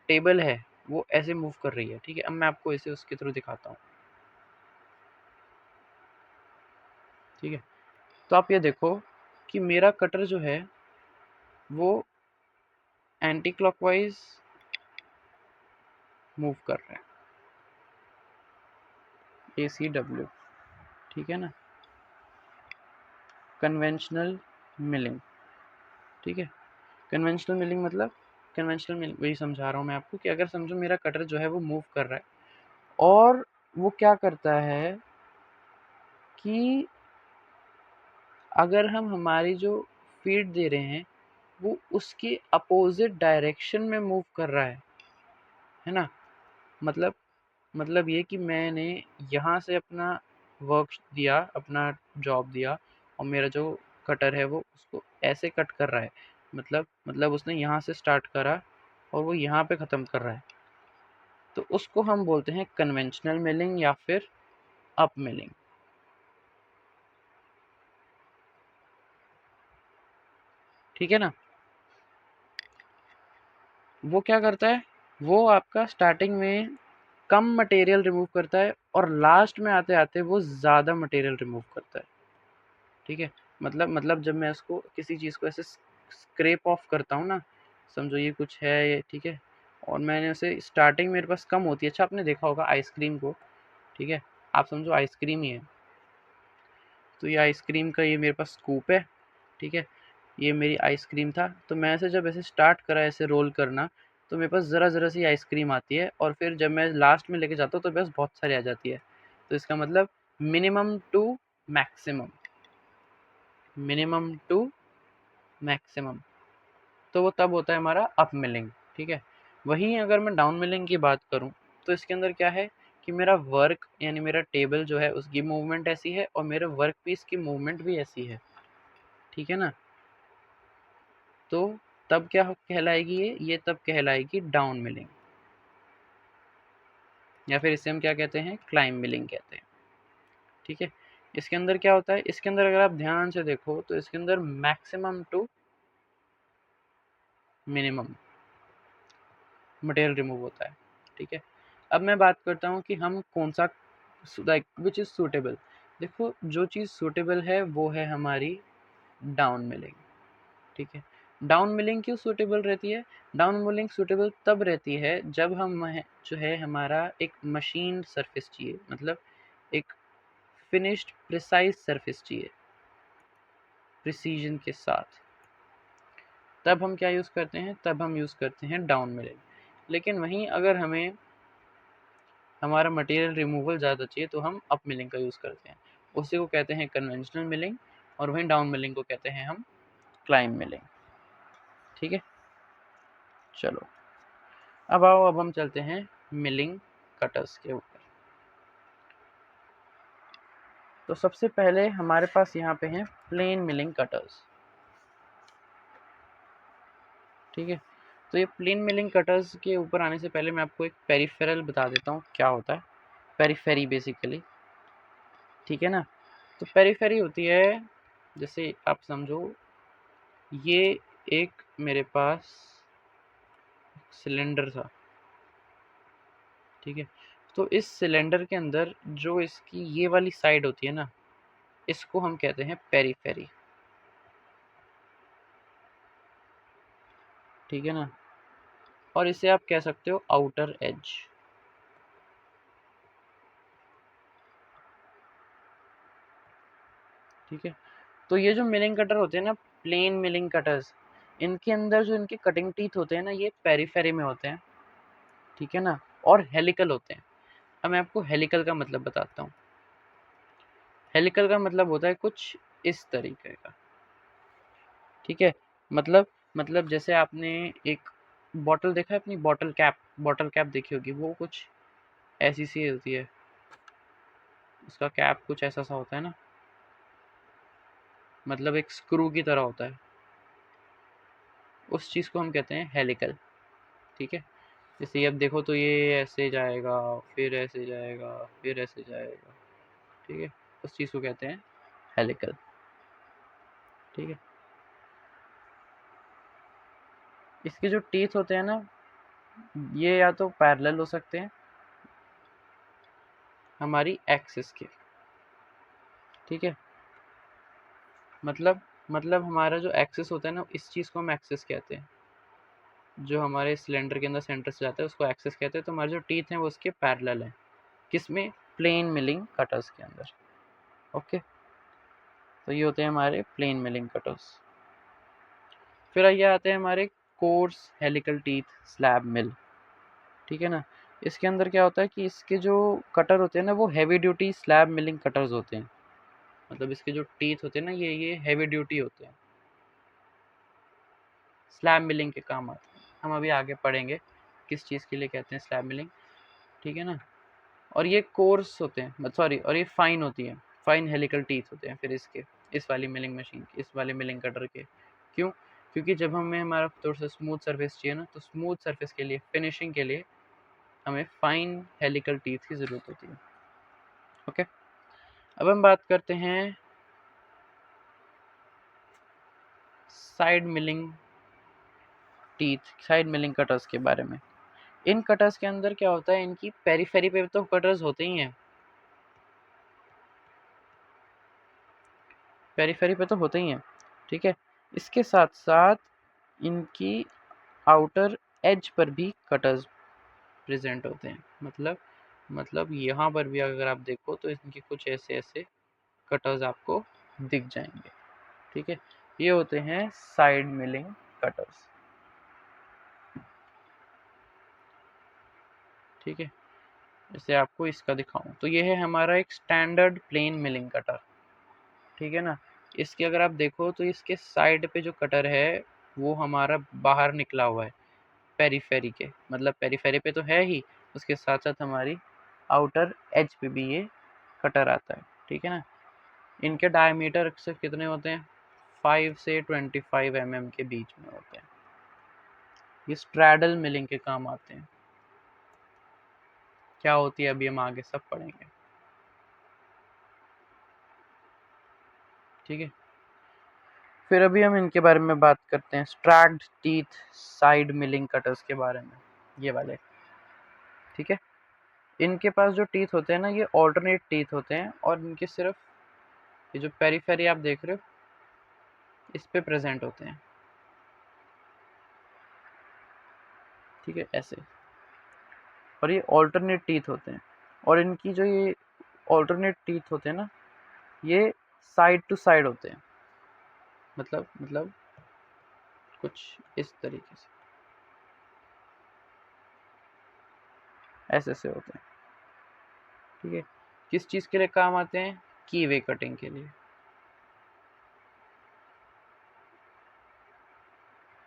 टेबल है वो ऐसे मूव कर रही है, ठीक है? अब मैं आपको इसे उसके थ्रू दिखाता हूँ, ठीक है? तो आप ये देखो कि मेरा कटर जो है वो एंटी क्लॉकवाइज मूव कर रहा है, ACW, ठीक है ना? कन्वेंशनल मिलिंग, ठीक है? कन्वेंशनल मिलिंग मतलब, कन्वेंशनल मिलिंग वही समझा रहा हूँ मैं आपको, कि अगर समझो मेरा कटर जो है वो मूव कर रहा है, और वो क्या करता है कि अगर हम हमारी जो फीड दे रहे हैं वो उसके अपोजिट डायरेक्शन में मूव कर रहा है ना। मतलब ये कि मैंने यहाँ से अपना वर्क दिया, अपना जॉब दिया, और मेरा जो कटर है वो उसको ऐसे कट कर रहा है, मतलब उसने यहाँ से स्टार्ट करा और वो यहाँ पे ख़त्म कर रहा है, तो उसको हम बोलते हैं कन्वेंशनल मिलिंग या फिर अप मिलिंग। ठीक है ना। वो क्या करता है, वो आपका स्टार्टिंग में कम मटेरियल रिमूव करता है और लास्ट में आते आते वो ज़्यादा मटेरियल रिमूव करता है। ठीक है, मतलब जब मैं उसको किसी चीज़ को ऐसे स्क्रैप ऑफ करता हूँ ना, समझो ये कुछ है ये, ठीक है, और मैंने उसे स्टार्टिंग मेरे पास कम होती है। अच्छा, आपने देखा होगा आइसक्रीम को, ठीक है, आप समझो आइसक्रीम ही है, तो ये आइसक्रीम का ये मेरे पास स्कूप है, ठीक है, ये मेरी आइसक्रीम था, तो मैं ऐसे जब ऐसे स्टार्ट करा ऐसे रोल करना, तो मेरे पास ज़रा ज़रा सी आइसक्रीम आती है, और फिर जब मैं लास्ट में लेके जाता हूँ तो बस बहुत सारी आ जाती है। तो इसका मतलब minimum to maximum, minimum to maximum, तो वो तब होता है हमारा अप मिलिंग। ठीक है, वहीं अगर मैं डाउन मिलिंग की बात करूँ तो इसके अंदर क्या है कि मेरा वर्क यानी मेरा टेबल जो है उसकी मूवमेंट ऐसी है और मेरे वर्क पीस की मूवमेंट भी ऐसी है। ठीक है ना, तो तब क्या कहलाएगी ये तब कहलाएगी डाउन मिलिंग, या फिर इसे हम क्या कहते हैं, क्लाइम मिलिंग कहते हैं। ठीक है, इसके अंदर क्या होता है, इसके अंदर अगर आप ध्यान से देखो तो इसके अंदर maximum to minimum material remove होता है। ठीक है, अब मैं बात करता हूँ कि हम कौन सा लाइक विच इज़ सूटेबल। देखो, जो चीज़ सूटेबल है वो है हमारी डाउन मिलिंग। ठीक है, डाउन मिलिंग क्यों सूटेबल रहती है, डाउन मिलिंग सूटेबल तब रहती है जब हम जो है हमारा एक मशीन सरफेस चाहिए, मतलब एक फिनिश्ड प्रिसाइज सरफेस चाहिए प्रिसीजन के साथ, तब हम क्या यूज़ करते हैं, तब हम यूज़ करते हैं डाउन मिलिंग। लेकिन वहीं अगर हमें हमारा मटेरियल रिमूवल ज़्यादा चाहिए तो हम अप मिलिंग का यूज़ करते हैं, उसी को कहते हैं कन्वेंशनल मिलिंग, और वहीं डाउन मिलिंग को कहते हैं हम क्लाइम मिलिंग। ठीक है, चलो अब आओ, अब हम चलते हैं मिलिंग कटर्स के ऊपर। तो सबसे पहले हमारे पास यहाँ पे हैं प्लेन मिलिंग कटर्स। ठीक है, तो ये प्लेन मिलिंग कटर्स के ऊपर आने से पहले मैं आपको एक पेरिफेरल बता देता हूँ क्या होता है, पेरिफेरी बेसिकली। ठीक है ना, तो पेरिफेरी होती है, जैसे आप समझो ये एक मेरे पास सिलेंडर था। ठीक है, तो इस सिलेंडर के अंदर जो इसकी ये वाली साइड होती है ना, इसको हम कहते हैं पेरिफेरी। ठीक है ना, और इसे आप कह सकते हो आउटर एज। ठीक है, तो ये जो मिलिंग कटर होते हैं ना, प्लेन मिलिंग कटर्स, इनके अंदर जो इनके कटिंग टीथ होते हैं ना, ये पेरिफेरी में होते हैं। ठीक है ना, और हेलिकल होते हैं। अब मैं आपको हेलिकल का मतलब बताता हूँ। हेलिकल का मतलब होता है कुछ इस तरीके का। ठीक है, मतलब जैसे आपने एक बॉटल देखा है, अपनी बॉटल कैप देखी होगी, वो कुछ ऐसी सी होती है, उसका कैप कुछ ऐसा सा होता है ना, मतलब एक स्क्रू की तरह होता है, उस चीज़ को हम कहते हैं हेलिकल। ठीक है, जैसे अब देखो तो ये ऐसे जाएगा, फिर ऐसे जाएगा, फिर ऐसे जाएगा। ठीक है, उस चीज़ को कहते हैं हेलिकल। ठीक है, इसके जो टीथ होते हैं ना, ये या तो पैरेलल हो सकते हैं हमारी एक्सिस के। ठीक है, मतलब हमारा जो एक्सिस होता है ना, इस चीज़ को हम एक्सिस कहते हैं, जो हमारे सिलेंडर के अंदर सेंटर से जाता है उसको एक्सिस कहते हैं। तो हमारे जो टीथ हैं वो उसके पैरेलल हैं, किसमें, प्लेन मिलिंग कटर्स के अंदर। ओके, तो ये होते हैं हमारे प्लेन मिलिंग कटर्स। फिर आइए आते हैं हमारे कोर्स हेलिकल टीथ स्लैब मिल। ठीक है ना, इसके अंदर क्या होता है कि इसके जो कटर होते हैं ना, वो heavy duty slab milling cutters होते हैं। मतलब इसके जो टीथ होते हैं ना, ये हैवी ड्यूटी होते हैं, स्लैब मिलिंग के काम आते हैं। हम अभी आगे पढ़ेंगे किस चीज़ के लिए कहते हैं स्लैब मिलिंग, ठीक है ना। और ये कोर्स होते हैं, सॉरी, और ये फाइन होती है, फाइन हेलिकल टीथ होते हैं फिर इसके, इस वाली मिलिंग मशीन के, इस वाले मिलिंग कटर के। क्यों? क्योंकि जब हमें हमारा थोड़ा सा स्मूथ सरफेस चाहिए ना, तो स्मूथ सरफेस के लिए, फिनिशिंग के लिए हमें फाइन हेलिकल टीथ की ज़रूरत होती है। ओके, अब हम बात करते हैं side milling teeth, side milling cutters के बारे में। इन कटर्स के अंदर क्या होता है, इनकी पेरीफेरी पे तो कटर्स होते ही हैं, पेरीफेरी पे तो होते ही हैं, ठीक है। इसके साथ साथ इनकी आउटर एज पर भी कटर्स प्रेजेंट होते हैं। मतलब यहाँ पर भी अगर आप देखो तो इनके कुछ ऐसे ऐसे कटर्स आपको दिख जाएंगे, ठीक है। ये होते हैं साइड मिलिंग कटर्स, ठीक है। जैसे आपको इसका दिखाऊं तो ये है हमारा एक स्टैंडर्ड प्लेन मिलिंग कटर, ठीक है ना। इसके अगर आप देखो तो इसके साइड पे जो कटर है वो हमारा बाहर निकला हुआ है पेरीफेरी के, मतलब पेरीफेरी पे तो है ही, उसके साथ साथ हमारी आउटर एज पे भी ये कटर आता है, ठीक है ना। इनके डायमीटर सिर्फ कितने होते हैं, 5 से 25 mm के बीच में होते हैं। ये स्ट्रैडल मिलिंग के काम आते हैं। क्या होती है अभी हम आगे सब पढ़ेंगे, ठीक है। फिर अभी हम इनके बारे में बात करते हैं, स्ट्रैक्ड टीथ साइड मिलिंग कटर्स के बारे में, ये वाले, ठीक है। इनके पास जो टीथ होते हैं ना, ये ऑल्टरनेट टीथ होते हैं, और इनके सिर्फ ये जो पेरीफेरी आप देख रहे हो इस पे प्रेजेंट होते हैं, ठीक है, ऐसे। और ये ऑल्टरनेट टीथ होते हैं, और इनकी जो ये ऑल्टरनेट टीथ होते हैं ना, ये साइड टू साइड होते हैं, मतलब कुछ इस तरीके से ऐसे से होते हैं, ठीक है। किस चीज़ के लिए काम आते हैं, की वे कटिंग के लिए,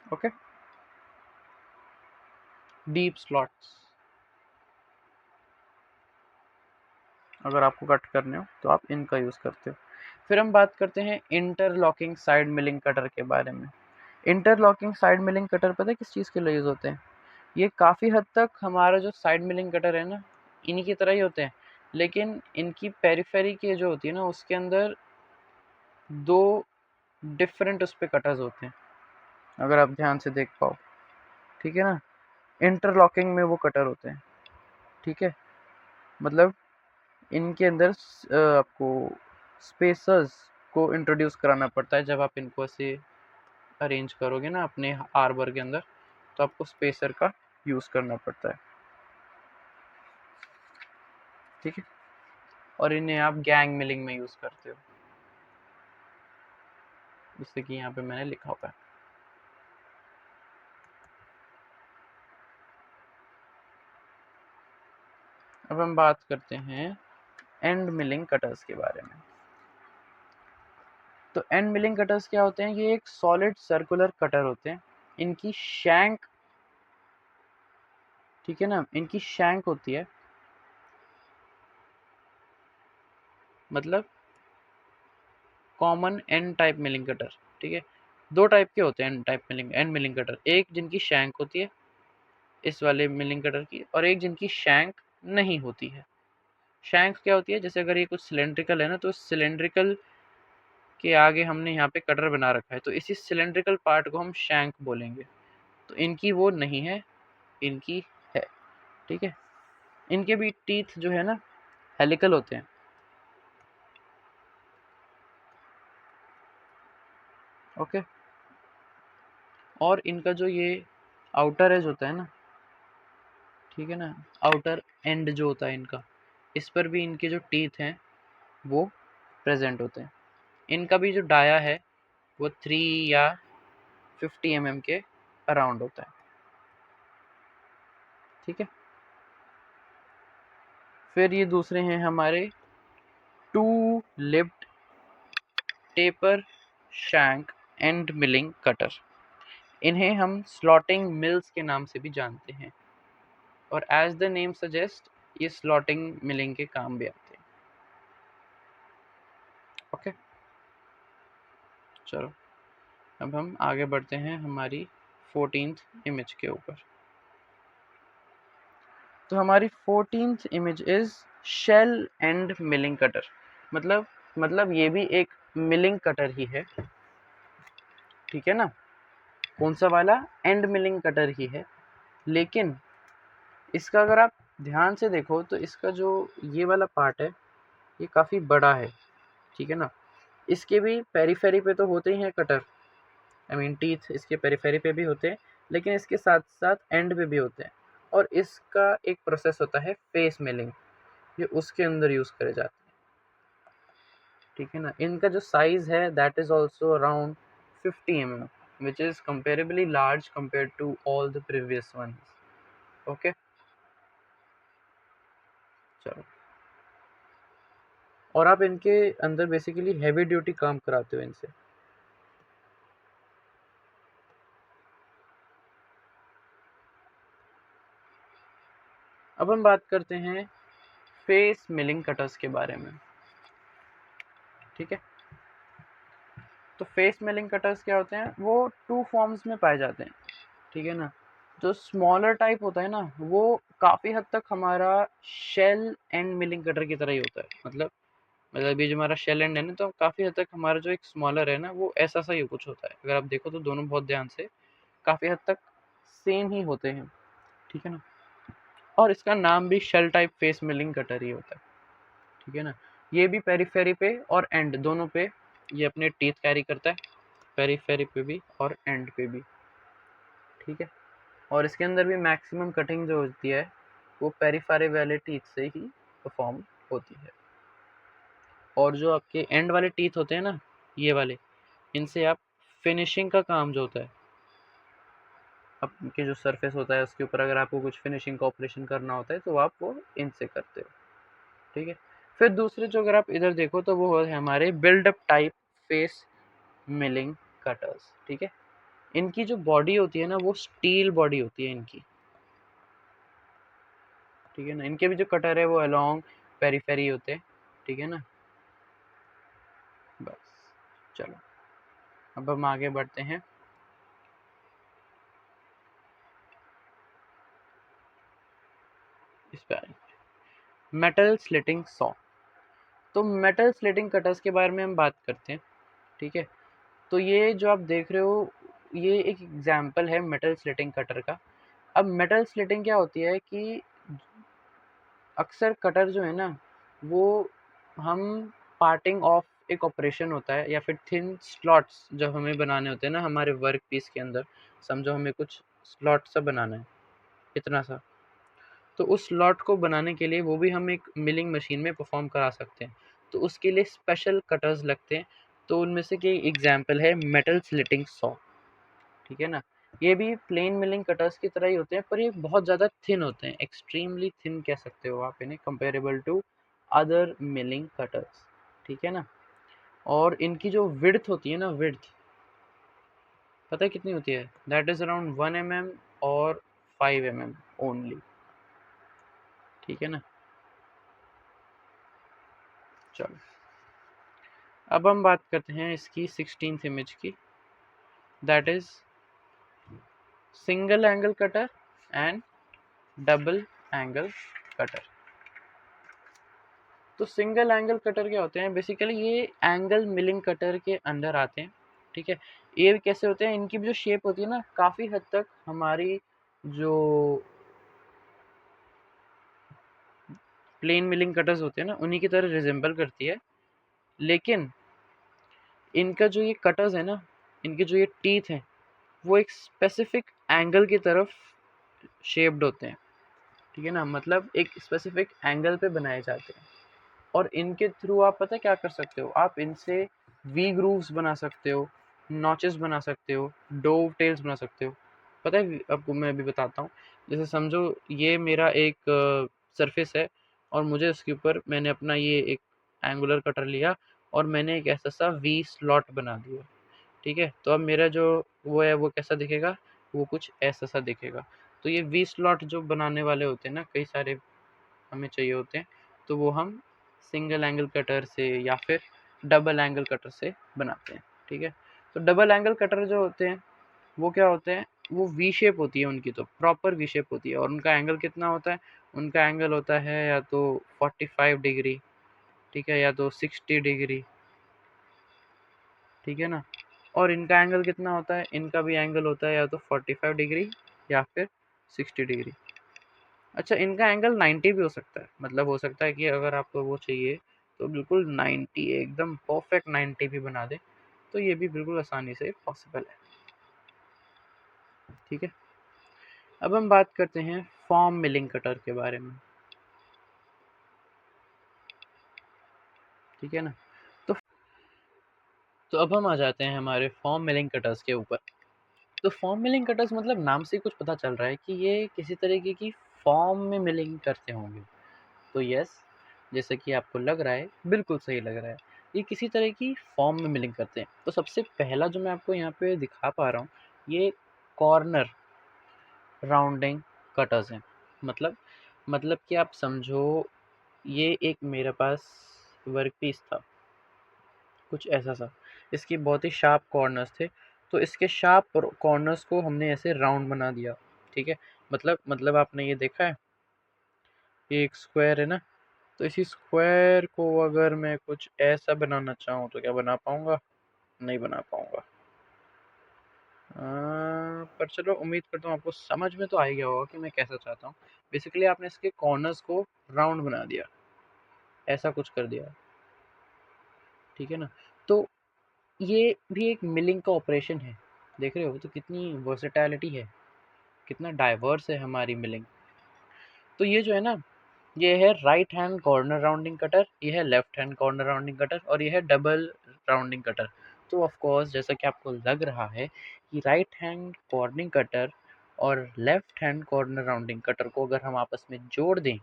ओके। डीप स्लॉट्स, अगर आपको कट करने हो तो आप इनका यूज़ करते हो। फिर हम बात करते हैं इंटरलॉकिंग साइड मिलिंग कटर के बारे में। इंटरलॉकिंग साइड मिलिंग कटर पता है किस चीज़ के लिए यूज़ होते हैं? ये काफ़ी हद तक हमारा जो साइड मिलिंग कटर है ना, इन्हीं की तरह ही होते हैं, लेकिन इनकी पेरिफेरी की जो होती है ना, उसके अंदर दो डिफरेंट उस पे कटर्स होते हैं, अगर आप ध्यान से देख पाओ, ठीक है ना। इंटरलॉकिंग में वो कटर होते हैं, ठीक है। मतलब इनके अंदर आपको स्पेसर्स को इंट्रोड्यूस कराना पड़ता है, जब आप इनको ऐसे अरेंज करोगे ना अपने आर्बर के अंदर, तो आपको स्पेसर का यूज़ करना पड़ता है, ठीक है। और इन्हें आप गैंग मिलिंग में यूज़ करते हो, जैसे कि यहाँ पे मैंने लिखा हुआ है। अब हम बात करते हैं एंड मिलिंग कटर्स के बारे में। तो एंड मिलिंग कटर्स क्या होते हैं, ये एक सॉलिड सर्कुलर कटर होते हैं। इनकी शैंक, ठीक है ना, इनकी शैंक होती है, मतलब common and type milling cutter, ठीक है। दो टाइप के होते हैं एंड मिलिंग कटर, एक जिनकी शैंक होती है इस वाले मिलिंग कटर की, और एक जिनकी शैंक नहीं होती है। शैंक क्या होती है, जैसे अगर ये कुछ सिलेंड्रिकल है ना, तो सिलेंड्रिकल के आगे हमने यहाँ पे कटर बना रखा है, तो इसी सिलेंड्रिकल पार्ट को हम शैंक बोलेंगे। तो इनकी वो नहीं है, इनकी है, ठीक है। इनके भी टीथ जो है ना हेलिकल होते हैं, ओके। और इनका जो ये आउटर एज होता है ना, ठीक है ना, आउटर एंड जो होता है इनका, इस पर भी इनके जो टीथ हैं वो प्रेजेंट होते हैं। इनका भी जो डाया है वो 3 या 50 mm के अराउंड होता है, ठीक है। फिर ये दूसरे हैं हमारे two lipped taper shank end milling cutter. इन्हें हम स्लॉटिंग मिल्स के नाम से भी जानते हैं, और एज द नेम सजेस्ट ये स्लॉटिंग मिलिंग के काम भी आते हैं। ओके, चलो अब हम आगे बढ़ते हैं हमारी 14th इमेज के ऊपर। तो हमारी 14th image is shell end milling cutter. मतलब ये भी एक मिलिंग कटर ही है, ठीक है ना। कौन सा वाला? एंड मिलिंग कटर ही है, लेकिन इसका अगर आप ध्यान से देखो तो इसका जो ये वाला पार्ट है ये काफ़ी बड़ा है, ठीक है ना। इसके भी पेरीफेरी पे तो होते ही हैं कटर, आई मीन टीथ इसके पेरीफेरी पे भी होते हैं, लेकिन इसके साथ साथ एंड पे भी होते हैं। और इसका एक प्रोसेस होता है फेस मिलिंग, ये उसके अंदर यूज़ करे जाते हैं, ठीक है ना। इनका जो साइज़ है that is also around 50 mm, which is comparably large compared to all the previous ones. Okay, चलो। और आप इनके अंदर बेसिकली हैवी ड्यूटी काम कराते हो इनसे। अब हम बात करते हैं फेस मिलिंग कटर्स के बारे में, ठीक है। तो फेस मिलिंग कटर्स क्या होते हैं? वो 2 फॉर्म्स में पाए जाते हैं, ठीक है ना। जो स्मॉलर टाइप होता है ना वो काफ़ी हद तक हमारा शेल एंड मिलिंग कटर की तरह ही होता है। मतलब ये जो हमारा शेल एंड है ना, तो काफ़ी हद तक हमारा जो एक स्मॉलर है ना वो ऐसा सा ही कुछ होता है। अगर आप देखो तो दोनों बहुत ध्यान से काफ़ी हद तक सेम ही होते हैं, ठीक है ना। और इसका नाम भी shell type face milling cutter ही होता है, ठीक है ना। ये भी पेरीफेरी पे और एंड दोनों पे ये अपने टीथ कैरी करता है, पेरीफेरी पे भी और एंड पे भी, ठीक है। और इसके अंदर भी मैक्सिमम कटिंग जो होती है वो पेरीफेरी वाले टीथ से ही परफॉर्म होती है। और जो आपके एंड वाले टीथ होते हैं ना, ये वाले, इनसे आप फिनिशिंग का काम जो होता है, आपके जो सरफेस होता है उसके ऊपर अगर आपको कुछ फिनिशिंग का ऑपरेशन करना होता है तो आप वो इनसे करते हो, ठीक है। फिर दूसरे जो अगर आप इधर देखो तो वो है हमारे built up type face milling cutters, ठीक है। इनकी जो बॉडी होती है ना वो स्टील बॉडी होती है इनकी, ठीक है ना। इनके भी जो कटर है वो अलोंग पेरीफेरी होते हैं, ठीक है ना। बस, चलो अब हम आगे बढ़ते हैं। इस पर मेटल स्लिटिंग सॉ। तो मेटल स्लिटिंग कटर्स के बारे में हम बात करते हैं, ठीक है। तो ये जो आप देख रहे हो ये एक एग्जाम्पल है मेटल स्लिटिंग कटर का। अब मेटल स्लिटिंग क्या होती है कि अक्सर कटर जो है ना वो हम पार्टिंग ऑफ एक ऑपरेशन होता है या फिर थिन स्लॉट्स जब हमें बनाने होते हैं ना हमारे वर्क पीस के अंदर, समझो हमें कुछ स्लॉट सा बनाना है इतना सा, तो उस स्लॉट को बनाने के लिए वो भी हम एक मिलिंग मशीन में परफॉर्म करा सकते हैं। तो उसके लिए स्पेशल कटर्स लगते हैं, तो उनमें से की एग्जाम्पल है मेटल स्लिटिंग सॉ, ठीक है ना। ये भी प्लेन मिलिंग कटर्स की तरह ही होते हैं पर ये बहुत ज़्यादा थिन होते हैं, एक्सट्रीमली थिन कह सकते हो आप इन्हें comparable to other milling cutters, ठीक है ना। और इनकी जो विड्थ होती है ना, विड्थ पता है कितनी होती है? दैट इज़ अराउंड 1 mm और 5 mm ओनली, ठीक है ना। चलो अब हम बात करते हैं इसकी 16th इमेज की, that is single angle cutter and double angle cutter. तो सिंगल एंगल कटर क्या होते हैं? बेसिकली ये एंगल मिलिंग कटर के अंडर आते हैं, ठीक है। ये कैसे होते हैं? इनकी भी जो शेप होती है ना काफ़ी हद तक हमारी जो प्लेन मिलिंग कटर्स होते हैं ना उन्हीं की तरह रिजेंबल करती है, लेकिन इनका जो ये कटर्स है ना, इनके जो ये टीथ हैं वो एक स्पेसिफिक एंगल की तरफ शेप्ड होते हैं, ठीक है ना। मतलब एक स्पेसिफिक एंगल पे बनाए जाते हैं, और इनके थ्रू आप पता है क्या कर सकते हो? आप इनसे वी ग्रूव्स बना सकते हो, नॉचेस बना सकते हो, डोव टेल्स बना सकते हो। पता है आपको मैं अभी बताता हूँ। जैसे समझो ये मेरा एक सरफेस है और मुझे उसके ऊपर मैंने अपना ये एक एंगुलर कटर लिया और मैंने एक ऐसा सा वी स्लॉट बना दिया। ठीक है, तो अब मेरा जो वो है वो कैसा दिखेगा, वो कुछ ऐसा सा दिखेगा। तो ये वी स्लॉट जो बनाने वाले होते हैं ना, कई सारे हमें चाहिए होते हैं, तो वो हम सिंगल एंगल कटर से या फिर डबल एंगल कटर से बनाते हैं। ठीक है, तो डबल एंगल कटर जो होते हैं वो क्या होते हैं, वो वी शेप होती है उनकी, तो प्रॉपर वी शेप होती है, और उनका एंगल कितना होता है, उनका एंगल होता है या तो 45 डिग्री, ठीक है, या तो 60 डिग्री, ठीक है ना। और इनका एंगल कितना होता है, इनका भी एंगल होता है या तो 45 डिग्री या फिर 60 डिग्री। अच्छा, इनका एंगल 90 भी हो सकता है, मतलब हो सकता है कि अगर आपको वो चाहिए तो बिल्कुल 90 एकदम परफेक्ट 90 भी बना दे, तो ये भी बिल्कुल आसानी से पॉसिबल है। ठीक है, अब हम बात करते हैं फॉर्म मिलिंग कटर के बारे में। ठीक है ना, तो अब हम आ जाते हैं हमारे फॉर्म मिलिंग कटर्स के ऊपर। तो फॉर्म मिलिंग कटर्स मतलब नाम से कुछ पता चल रहा है कि ये किसी तरीके की फॉर्म में मिलिंग करते होंगे। तो यस, जैसे कि आपको लग रहा है, बिल्कुल सही लग रहा है, ये किसी तरह की फॉर्म में मिलिंग करते हैं। तो सबसे पहला जो मैं आपको यहाँ पे दिखा पा रहा हूँ, ये कॉर्नर राउंडिंग कटर्स हैं। मतलब कि आप समझो, ये एक मेरे पास वर्क पीस था, कुछ ऐसा सा, इसकी बहुत ही शार्प कॉर्नर्स थे, तो इसके शार्प कॉर्नर्स को हमने ऐसे राउंड बना दिया। ठीक है, मतलब आपने ये देखा है, ये एक स्क्वायर है ना, तो इसी स्क्वायर को अगर मैं कुछ ऐसा बनाना चाहूँ तो क्या बना पाऊंगा, नहीं बना पाऊंगा। पर चलो, उम्मीद करता हूँ आपको समझ में तो आ ही गया होगा कि मैं कैसा चाहता हूँ। बेसिकली आपने इसके कॉर्नर्स को राउंड बना दिया, ऐसा कुछ कर दिया। ठीक है ना, तो ये भी एक मिलिंग का ऑपरेशन है। देख रहे हो तो कितनी वर्सेटैलिटी है, कितना डाइवर्स है हमारी मिलिंग। तो ये जो है ना, ये है right hand corner rounding cutter, ये है left hand corner rounding cutter, और ये है डबल राउंडिंग कटर। तो ऑफ कोर्स जैसा कि आपको लग रहा है कि राइट हैंड कॉर्निंग कटर और left hand corner rounding cutter को अगर हम आपस में जोड़ दें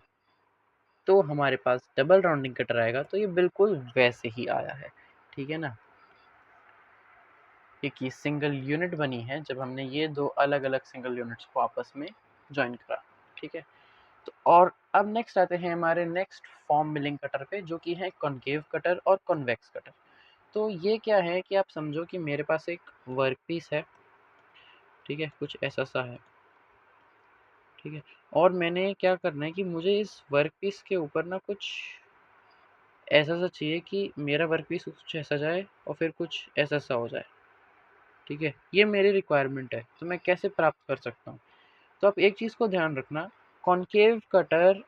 तो हमारे पास डबल राउंडिंग कटर आएगा। तो ये बिल्कुल वैसे ही आया है। ठीक है ना, एक ये सिंगल यूनिट बनी है जब हमने ये दो अलग अलग सिंगल यूनिट्स को आपस में ज्वाइन करा। ठीक है, तो और अब नेक्स्ट आते हैं हमारे नेक्स्ट फॉर्म मिलिंग कटर पे, जो कि है कॉनकेव कटर और कॉन्वेक्स कटर। तो ये क्या है कि आप समझो कि मेरे पास एक वर्क पीस है, ठीक है, कुछ ऐसा सा है। ठीक है, और मैंने क्या करना है कि मुझे इस वर्क पीस के ऊपर ना कुछ ऐसा सा चाहिए कि मेरा वर्क पीस कुछ ऐसा जाए और फिर कुछ ऐसा सा हो जाए। ठीक है, ये मेरी रिक्वायरमेंट है, तो मैं कैसे प्राप्त कर सकता हूँ। तो आप एक चीज़ को ध्यान रखना, कॉनकेव कटर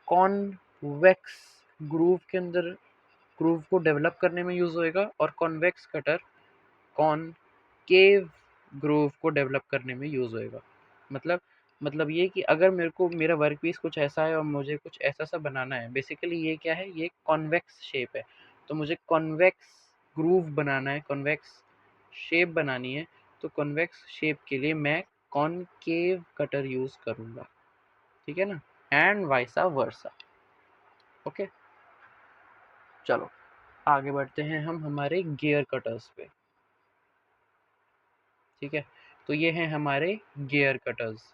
कॉन्वेक्स ग्रूव के अंदर ग्रूव को डेवलप करने में यूज़ होएगा, और कॉन्वेक्स कटर कॉनकेव ग्रूव को डेवलप करने में यूज़ होएगा। मतलब मतलब ये कि अगर मेरे को मेरा वर्क पीस कुछ ऐसा है और मुझे कुछ ऐसा सा बनाना है, बेसिकली ये क्या है, ये कॉन्वेक्स शेप है, तो मुझे कॉन्वेक्स ग्रूव बनाना है, कॉन्वेक्स शेप बनानी है। तो कॉन्वेक्स शेप के लिए मैं कॉनकेव कटर यूज़ करूँगा। ठीक है ना, एंड वाइसा वर्सा। ओके, चलो आगे बढ़ते हैं हम हमारे गियर कटर्स पे। ठीक है, तो ये हैं हमारे गियर कटर्स,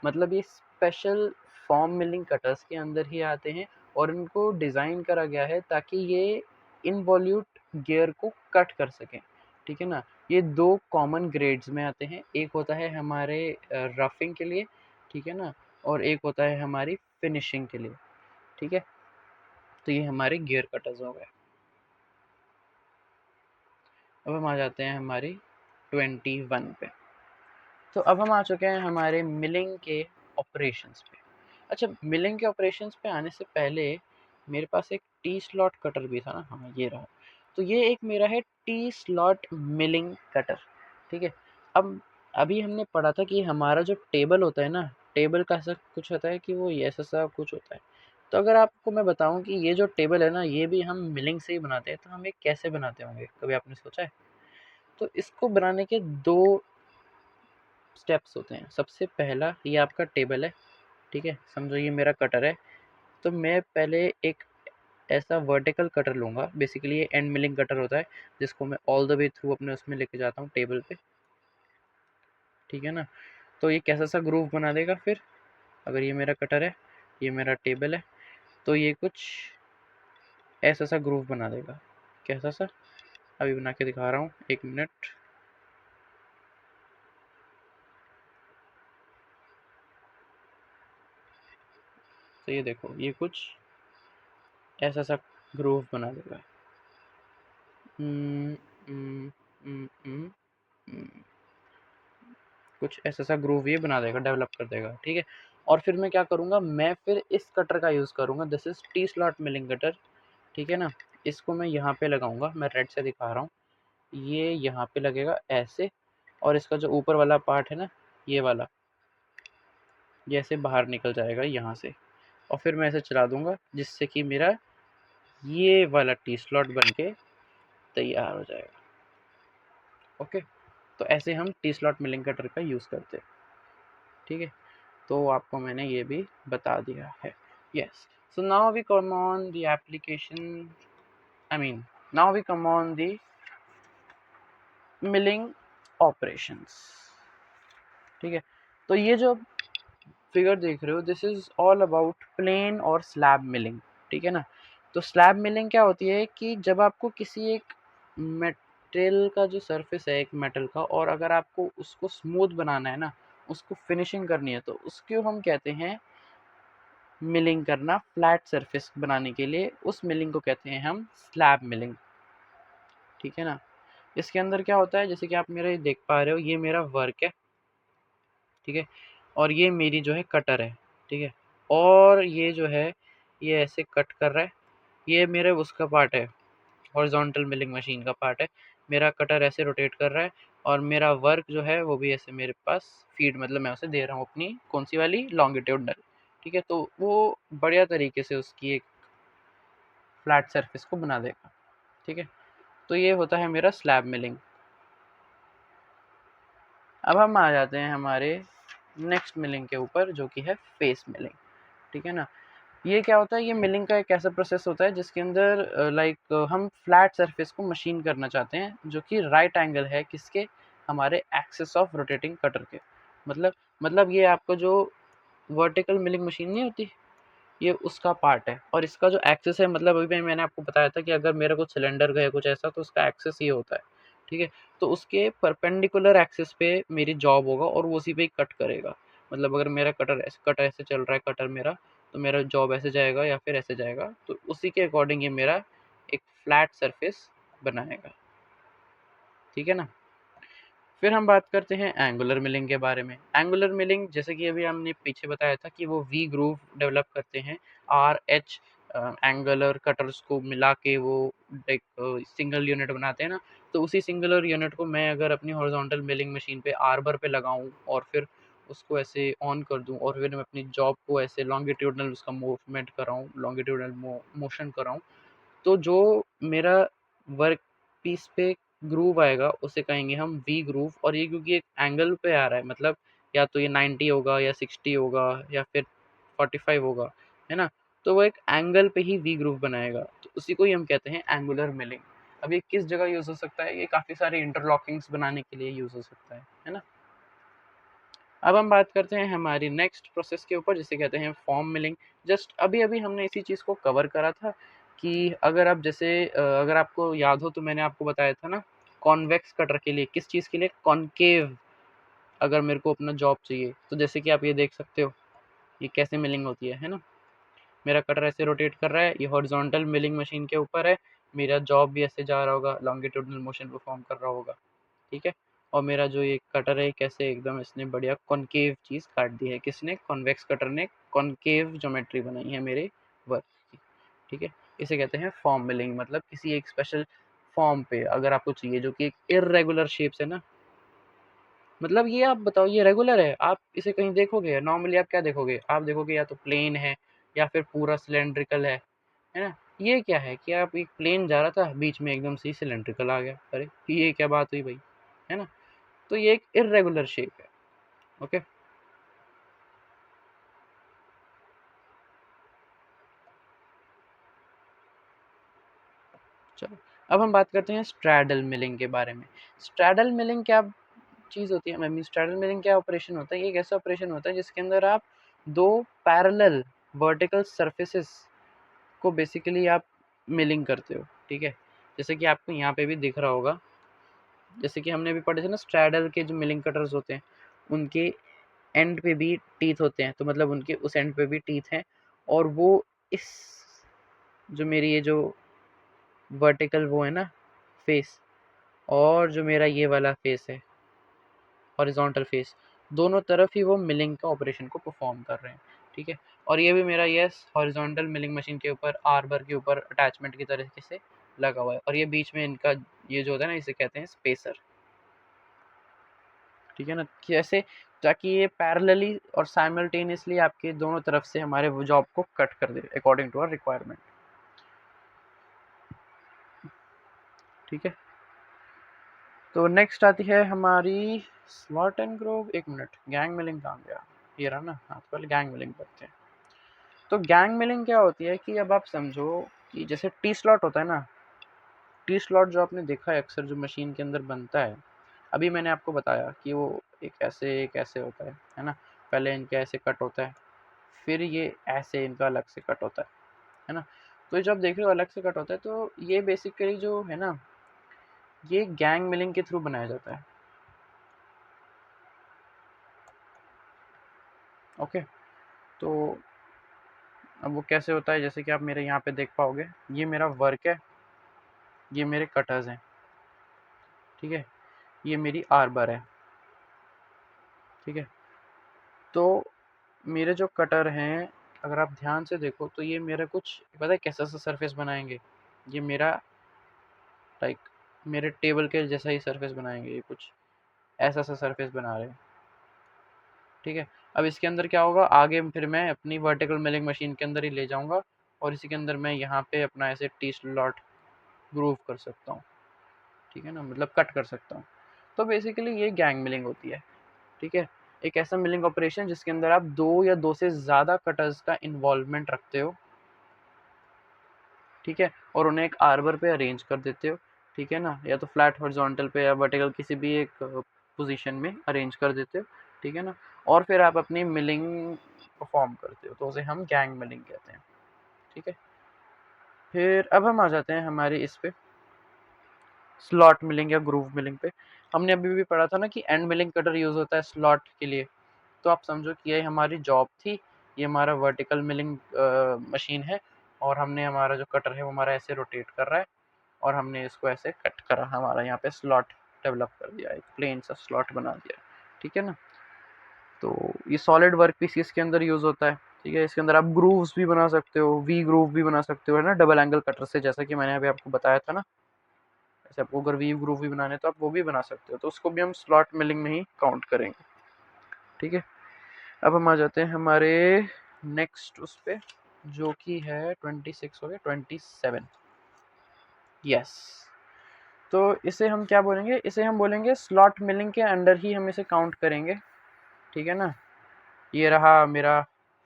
मतलब ये स्पेशल फॉर्म मिलिंग कटर्स के अंदर ही आते हैं, और इनको डिज़ाइन करा गया है ताकि ये इनवॉल्यूट गियर को कट कर सकें। ठीक है ना, ये दो कॉमन ग्रेड्स में आते हैं, एक होता है हमारे रफिंग के लिए, ठीक है ना, और एक होता है हमारी फिनिशिंग के लिए। ठीक है, तो ये हमारे गियर कटर्स हो गए। अब हम आ जाते हैं हमारी 21 पे। तो अब हम आ चुके हैं हमारे मिलिंग के ऑपरेशंस पे। अच्छा, मिलिंग के ऑपरेशंस पे आने से पहले मेरे पास एक टी स्लॉट कटर भी था ना, हाँ ये रहा। तो ये एक मेरा है टी स्लॉट मिलिंग कटर। ठीक है, अब अभी हमने पढ़ा था कि हमारा जो टेबल होता है ना, टेबल का ऐसा कुछ होता है कि वो ऐसा सा कुछ होता है। तो अगर आपको मैं बताऊं कि ये जो टेबल है ना, ये भी हम मिलिंग से ही बनाते हैं, तो हम ये कैसे बनाते होंगे, कभी आपने सोचा है? तो इसको बनाने के दो स्टेप्स होते हैं। सबसे पहला, ये आपका टेबल है, ठीक है, समझो ये मेरा कटर है। तो मैं पहले एक ऐसा वर्टिकल कटर लूँगा, बेसिकली ये एंड मिलिंग कटर होता है जिसको मैं ऑल द वे थ्रू अपने उसमें लेके जाता हूँ टेबल पे, ठीक है ना। तो ये कैसा सा ग्रूव बना देगा फिर, अगर ये मेरा कटर है, ये मेरा टेबल है, तो ये कुछ ऐसा सा ग्रूव बना देगा। कैसा सा, अभी बना के दिखा रहा हूँ, 1 मिनट। तो ये देखो, ये कुछ ऐसा सा ग्रूव बना देगा। हम्म, हम्म, हम्म, हम्म, हम्म। कुछ ऐसा सा ग्रूव ये बना देगा, डेवलप कर देगा, ठीक है। और फिर मैं क्या करूँगा, मैं फिर इस कटर का यूज़ करूँगा, this is T slot milling cutter, ठीक है ना। इसको मैं यहाँ पे लगाऊंगा, मैं रेड से दिखा रहा हूँ, ये यहाँ पे लगेगा ऐसे, और इसका जो ऊपर वाला पार्ट है ना, ये वाला, ये ऐसे बाहर निकल जाएगा यहाँ से, और फिर मैं ऐसे चला दूंगा जिससे कि मेरा ये वाला टी स्लॉट बन के तैयार हो जाएगा। ओके, तो ऐसे हम टी स्लॉट मिलिंग कटर का यूज़ करते हैं, ठीक है। तो आपको मैंने ये भी बता दिया है। Yes, so now we come on the application, I mean now we come on the milling operations, ठीक है। तो ये जो फिगर देख रहे हो, this is all about plain और स्लैब मिलिंग, ठीक है ना। तो स्लैब मिलिंग क्या होती है कि जब आपको किसी एक मेटल का जो सरफेस है एक मेटल का, और अगर आपको उसको स्मूथ बनाना है ना, उसको फिनिशिंग करनी है, तो उसको हम कहते हैं मिलिंग करना। फ्लैट सरफेस बनाने के लिए उस मिलिंग को कहते हैं हम स्लैब मिलिंग, ठीक है ना। इसके अंदर क्या होता है, जैसे कि आप मेरे देख पा रहे हो, ये मेरा वर्क है, ठीक है, और ये मेरी जो है कटर है, ठीक है, और ये जो है ये ऐसे कट कर रहा है, ये मेरे उसका पार्ट है, हॉरिजॉन्टल मिलिंग मशीन का पार्ट है। मेरा कटर ऐसे रोटेट कर रहा है, और मेरा वर्क जो है वो भी ऐसे मेरे पास फीड, मतलब मैं उसे दे रहा हूँ अपनी कौन सी वाली, लॉन्गिट्यूडनल, ठीक है। तो वो बढ़िया तरीके से उसकी एक फ्लैट सरफेस को बना देगा, ठीक है। तो ये होता है मेरा स्लैब मिलिंग। अब हम आ जाते हैं हमारे नेक्स्ट मिलिंग के ऊपर, जो कि है फेस मिलिंग, ठीक है ना। ये क्या होता है, ये मिलिंग का एक ऐसा प्रोसेस होता है जिसके अंदर हम फ्लैट सरफेस को मशीन करना चाहते हैं, जो कि राइट एंगल है किसके, हमारे एक्सिस ऑफ रोटेटिंग कटर के। मतलब ये आपको जो वर्टिकल मिलिंग मशीन नहीं होती, ये उसका पार्ट है, और इसका जो एक्सिस है, मतलब अभी मैंने आपको बताया था कि अगर मेरा कुछ सिलेंडर का है कुछ ऐसा, तो उसका एक्सिस ये होता है, ठीक है। तो उसके परपेंडिकुलर एक्सिस पे मेरी जॉब होगा, और वो उसी पे कट करेगा। मतलब अगर मेरा कट ऐसे चल रहा है कटर मेरा, तो मेरा जॉब ऐसे जाएगा या फिर ऐसे जाएगा, तो उसी के अकॉर्डिंग ये मेरा एक फ्लैट सरफेस बनाएगा, ठीक है ना। फिर हम बात करते हैं एंगुलर मिलिंग के बारे में। एंगुलर मिलिंग, जैसे कि अभी हमने पीछे बताया था कि वो वी ग्रूव डेवलप करते हैं, आर एच एंगुलर कटर्स को मिला के वो एक सिंगल यूनिट बनाते हैं ना। तो उसी सिंगुलर यूनिट को मैं अगर अपनी हॉरिजॉन्टल मिलिंग मशीन पे आर्बर पे लगाऊं, और फिर उसको ऐसे ऑन कर दूं, और फिर मैं अपनी जॉब को ऐसे लॉन्गिट्यूडनल उसका मूवमेंट कराऊं, लॉन्गिट्यूडनल मोशन कराऊं, तो जो मेरा वर्क पीस पे ग्रूव आएगा उसे कहेंगे हम वी ग्रूव। और ये क्योंकि एक एंगल पे आ रहा है, मतलब या तो ये 90 होगा या 60 होगा या फिर 45 होगा, है ना। तो वो एक एंगल पे ही वी ग्रूव बनाएगा, तो उसी को ही हम कहते हैं एंगुलर मिलिंग। अब ये किस जगह यूज हो सकता है, ये काफी सारे इंटरलॉकिंग्स बनाने के लिए यूज हो सकता है ना। अब हम बात करते हैं हमारी नेक्स्ट प्रोसेस के ऊपर, जिसे कहते हैं फॉर्म मिलिंग। जस्ट अभी अभी हमने इसी चीज़ को कवर करा था कि अगर आप जैसे अगर आपको याद हो, तो मैंने आपको बताया था ना, कॉन्वेक्स कटर के लिए, किस चीज़ के लिए, कॉनकेव, अगर मेरे को अपना जॉब चाहिए, तो जैसे कि आप ये देख सकते हो ये कैसे मिलिंग होती है ना। मेरा कटर ऐसे रोटेट कर रहा है, ये हॉरिजॉन्टल मिलिंग मशीन के ऊपर है, मेरा जॉब भी ऐसे जा रहा होगा, लॉन्गिट्यूडनल मोशन परफॉर्म कर रहा होगा, ठीक है। और मेरा जो ये कटर है कैसे एकदम इसने बढ़िया कॉनकेव चीज़ काट दी है, किसने, कॉन्वेक्स कटर ने कॉनकेव ज्योमेट्री बनाई है मेरे वर्क की, ठीक है। इसे कहते हैं फॉर्म मिलिंग, मतलब किसी एक स्पेशल फॉर्म पे अगर आपको चाहिए, जो कि एक इरेगुलर शेप है ना। मतलब ये आप बताओ, ये रेगुलर है, आप इसे कहीं देखोगे नॉर्मली, आप क्या देखोगे, आप देखोगे या तो प्लेन है या फिर पूरा सिलेंड्रिकल है ना। ये क्या है कि आप एक प्लेन जा रहा था, बीच में एकदम से सिलेंड्रिकल आ गया, अरे ये क्या बात हुई भाई, है ना। तो ये एक इरेगुलर शेप है, ओके। चलो अब हम बात करते हैं स्ट्रैडल मिलिंग के बारे में। स्ट्रैडल मिलिंग क्या चीज़ होती है, मीन स्ट्रैडल मिलिंग क्या ऑपरेशन होता है? ये एक ऐसा ऑपरेशन होता है जिसके अंदर आप दो पैरेलल वर्टिकल सरफेसेस को बेसिकली आप मिलिंग करते हो, ठीक है। जैसे कि आपको यहाँ पे भी दिख रहा होगा, जैसे कि हमने भी पढ़े थे ना, स्ट्रैडल के जो मिलिंग कटर्स होते हैं उनके एंड पे भी टीथ होते हैं, तो मतलब उनके उस एंड पे भी टीथ हैं, और वो इस जो मेरी ये जो वर्टिकल वो है ना फेस, और जो मेरा ये वाला फेस है हॉरिजॉन्टल फेस, दोनों तरफ ही वो मिलिंग का ऑपरेशन को परफॉर्म कर रहे हैं, ठीक है। और ये भी मेरा यस हॉरिजॉन्टल मिलिंग मशीन के ऊपर आर्बर के ऊपर अटैचमेंट की तरीके से लगा हुआ है, और ये बीच में इनका ये जो होता है ना, इसे कहते हैं स्पेसर, ठीक है ना, कैसे, ताकि ये पैरेलली और साइमल्टेनियसली आपके दोनों तरफ से हमारे वो जॉब को कट कर दे अकॉर्डिंग टू आवर रिक्वायरमेंट, ठीक है। तो नेक्स्ट आती है हमारी स्लॉट एंड ग्रोव। एक मिनट, गैंग मिलिंग कहाँ गया? ये रहा ना, हाँ, तो पहले गैंग मिलिंग करते हैं। तो गैंग मिलिंग क्या होती है कि अब आप समझो कि जैसे टी स्लॉट होता है ना, टी स्लॉट जो आपने देखा है अक्सर जो मशीन के अंदर बनता है, अभी मैंने आपको बताया कि वो एक ऐसे होता है ना, पहले इनके ऐसे कट होता है, फिर ये ऐसे इनका अलग से कट होता है ना। तो ये जो आप देख रहे हो अलग से कट होता है, तो ये बेसिकली जो है ना, ये गैंग मिलिंग के थ्रू बनाया जाता है, ओके। तो अब वो कैसे होता है, जैसे कि आप मेरे यहाँ पे देख पाओगे, ये मेरा वर्क है, ये मेरे कटर्स हैं, ठीक है, ये मेरी आर्बर है, ठीक है। तो मेरे जो कटर हैं, अगर आप ध्यान से देखो तो ये मेरा कुछ पता है कैसा सा सरफेस बनाएंगे, ये मेरा लाइक मेरे टेबल के जैसा ही सरफेस बनाएंगे, ये कुछ ऐसा सा सरफेस बना रहे हैं, ठीक है। अब इसके अंदर क्या होगा, आगे फिर मैं अपनी वर्टिकल मिलिंग मशीन के अंदर ही ले जाऊंगा, और इसी के अंदर मैं यहाँ पे अपना ऐसे टी स्लॉट ग्रूव कर सकता हूँ, ठीक है ना, मतलब कट कर सकता हूँ। तो बेसिकली ये गैंग मिलिंग होती है, ठीक है। एक ऐसा मिलिंग ऑपरेशन जिसके अंदर आप दो या दो से ज़्यादा कटर्स का इन्वॉल्वमेंट रखते हो, ठीक है, और उन्हें एक आर्बर पे अरेंज कर देते हो, ठीक है ना, या तो फ्लैट हॉरिजॉन्टल पे या वर्टिकल किसी भी एक पोजीशन में अरेंज कर देते हो, ठीक है ना, और फिर आप अपनी मिलिंग परफॉर्म करते हो, तो उसे हम गैंग मिलिंग कहते हैं, ठीक है। फिर अब हम आ जाते हैं हमारे इस पे स्लॉट मिलिंग या ग्रूव मिलिंग पे। हमने अभी भी पढ़ा था ना कि एंड मिलिंग कटर यूज़ होता है स्लॉट के लिए, तो आप समझो कि ये हमारी जॉब थी, ये हमारा वर्टिकल मिलिंग मशीन है, और हमने हमारा जो कटर है वो हमारा ऐसे रोटेट कर रहा है, और हमने इसको ऐसे कट करा, हमारा यहाँ पे स्लॉट डेवलप कर दिया, एक प्लेन सा स्लॉट बना दिया, ठीक है ना। तो ये सॉलिड वर्क पीस इसके अंदर यूज़ होता है, ठीक है। इसके अंदर आप ग्रूव्स भी बना सकते हो, वी ग्रूव भी बना सकते हो, है ना, डबल एंगल कटर से, जैसा कि मैंने अभी आपको बताया था ना। ऐसे आपको अगर वी ग्रूव भी बनाने तो आप वो भी बना सकते हो, तो उसको भी हम स्लॉट मिलिंग में ही काउंट करेंगे, ठीक है। अब हम आ जाते हैं हमारे नेक्स्ट उस पे, जो कि है 26 हो गया, 27, यस। तो इसे हम क्या बोलेंगे, इसे हम बोलेंगे स्लॉट मिलिंग के अंडर ही हम इसे काउंट करेंगे, ठीक है ना। ये रहा मेरा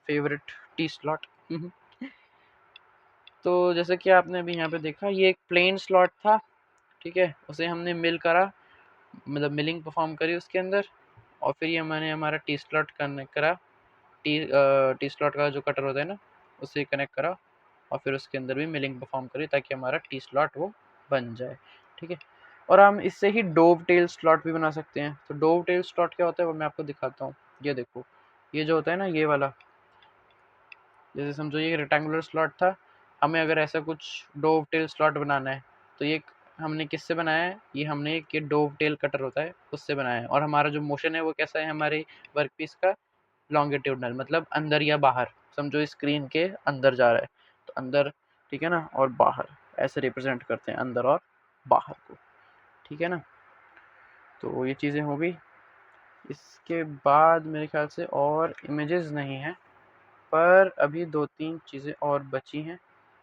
फेवरेट टी स्लॉट। तो जैसे कि आपने अभी यहाँ पे देखा, ये एक प्लेन स्लॉट था, ठीक है, उसे हमने मिल करा, मतलब मिलिंग परफॉर्म करी उसके अंदर, और फिर ये मैंने हमारा टी स्लॉट कनेक्ट करा, टी स्लॉट का जो कटर होता है ना, उससे कनेक्ट करा, और फिर उसके अंदर भी मिलिंग परफॉर्म करी ताकि हमारा टी स्लॉट वो बन जाए, ठीक है। और हम इससे ही डोव टेल स्लॉट भी बना सकते हैं। तो डोव टेल स्लॉट क्या होता है वो मैं आपको दिखाता हूँ। ये देखो, ये जो होता है ना, ये वाला, जैसे समझो ये रेक्टेंगुलर स्लॉट था, हमें अगर ऐसा कुछ डोव टेल स्लॉट बनाना है, तो ये हमने किससे बनाया है, ये हमने एक डोव टेल कटर होता है उससे बनाया है, और हमारा जो मोशन है वो कैसा है हमारे वर्क पीस का, लॉन्गिट्यूडनल, मतलब अंदर या बाहर, समझो स्क्रीन के अंदर जा रहा है, तो अंदर, ठीक है ना, और बाहर, ऐसे रिप्रेजेंट करते हैं अंदर और बाहर को, ठीक है ना। तो ये चीज़ें हो गई। इसके बाद मेरे ख्याल से और इमेजेस नहीं हैं, पर अभी 2-3 चीज़ें और बची हैं।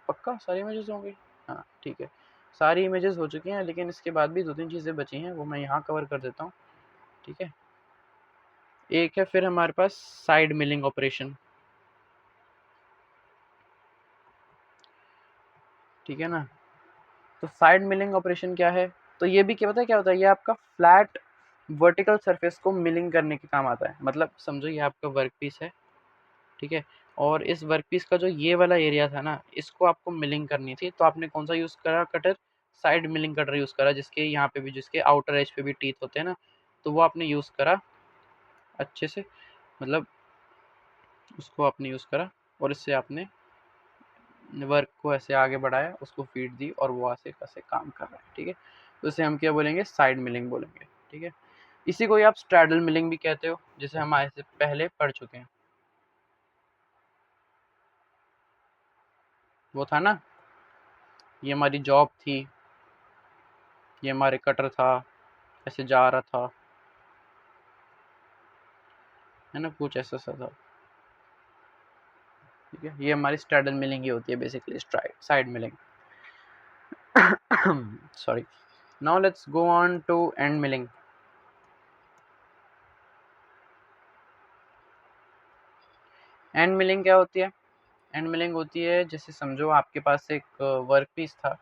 पक्का सारी इमेजेस होंगी? हाँ, ठीक है, सारी इमेजेस हो चुकी हैं, लेकिन इसके बाद भी 2-3 चीज़ें बची हैं, वो मैं यहाँ कवर कर देता हूँ, ठीक है। एक है फिर हमारे पास साइड मिलिंग ऑपरेशन, ठीक है ना। तो साइड मिलिंग ऑपरेशन क्या है, तो ये भी क्या पता है क्या होता है, ये आपका फ्लैट वर्टिकल सरफेस को मिलिंग करने के काम आता है। मतलब समझो ये आपका वर्क पीस है, ठीक है, और इस वर्क पीस का जो ये वाला एरिया था ना, इसको आपको मिलिंग करनी थी, तो आपने कौन सा यूज़ करा cutter, side milling cutter use करा, जिसके यहाँ पे भी, जिसके आउटर एज पे भी टीथ होते हैं ना, तो वो आपने यूज़ करा अच्छे से, मतलब उसको आपने यूज़ करा और इससे आपने वर्क को ऐसे आगे बढ़ाया, उसको फीड दी और वो ऐसे कैसे काम कर रहा है, ठीक है। तो इसे हम क्या बोलेंगे, साइड मिलिंग बोलेंगे, ठीक है। इसी को ही आप स्ट्रैडल मिलिंग भी कहते हो, जिसे हम ऐसे पहले पढ़ चुके हैं। वो था ना, ये हमारी जॉब थी, ये हमारे कटर था, ऐसे जा रहा था, है ना, कुछ ऐसा सा था, ठीक है। ये हमारी स्ट्रैडल मिलिंग ही होती है basically, side milling. Sorry. Now let's go on to end milling. End milling क्या होती है, एंड मिलिंग होती है, जैसे समझो आपके पास एक वर्क पीस था,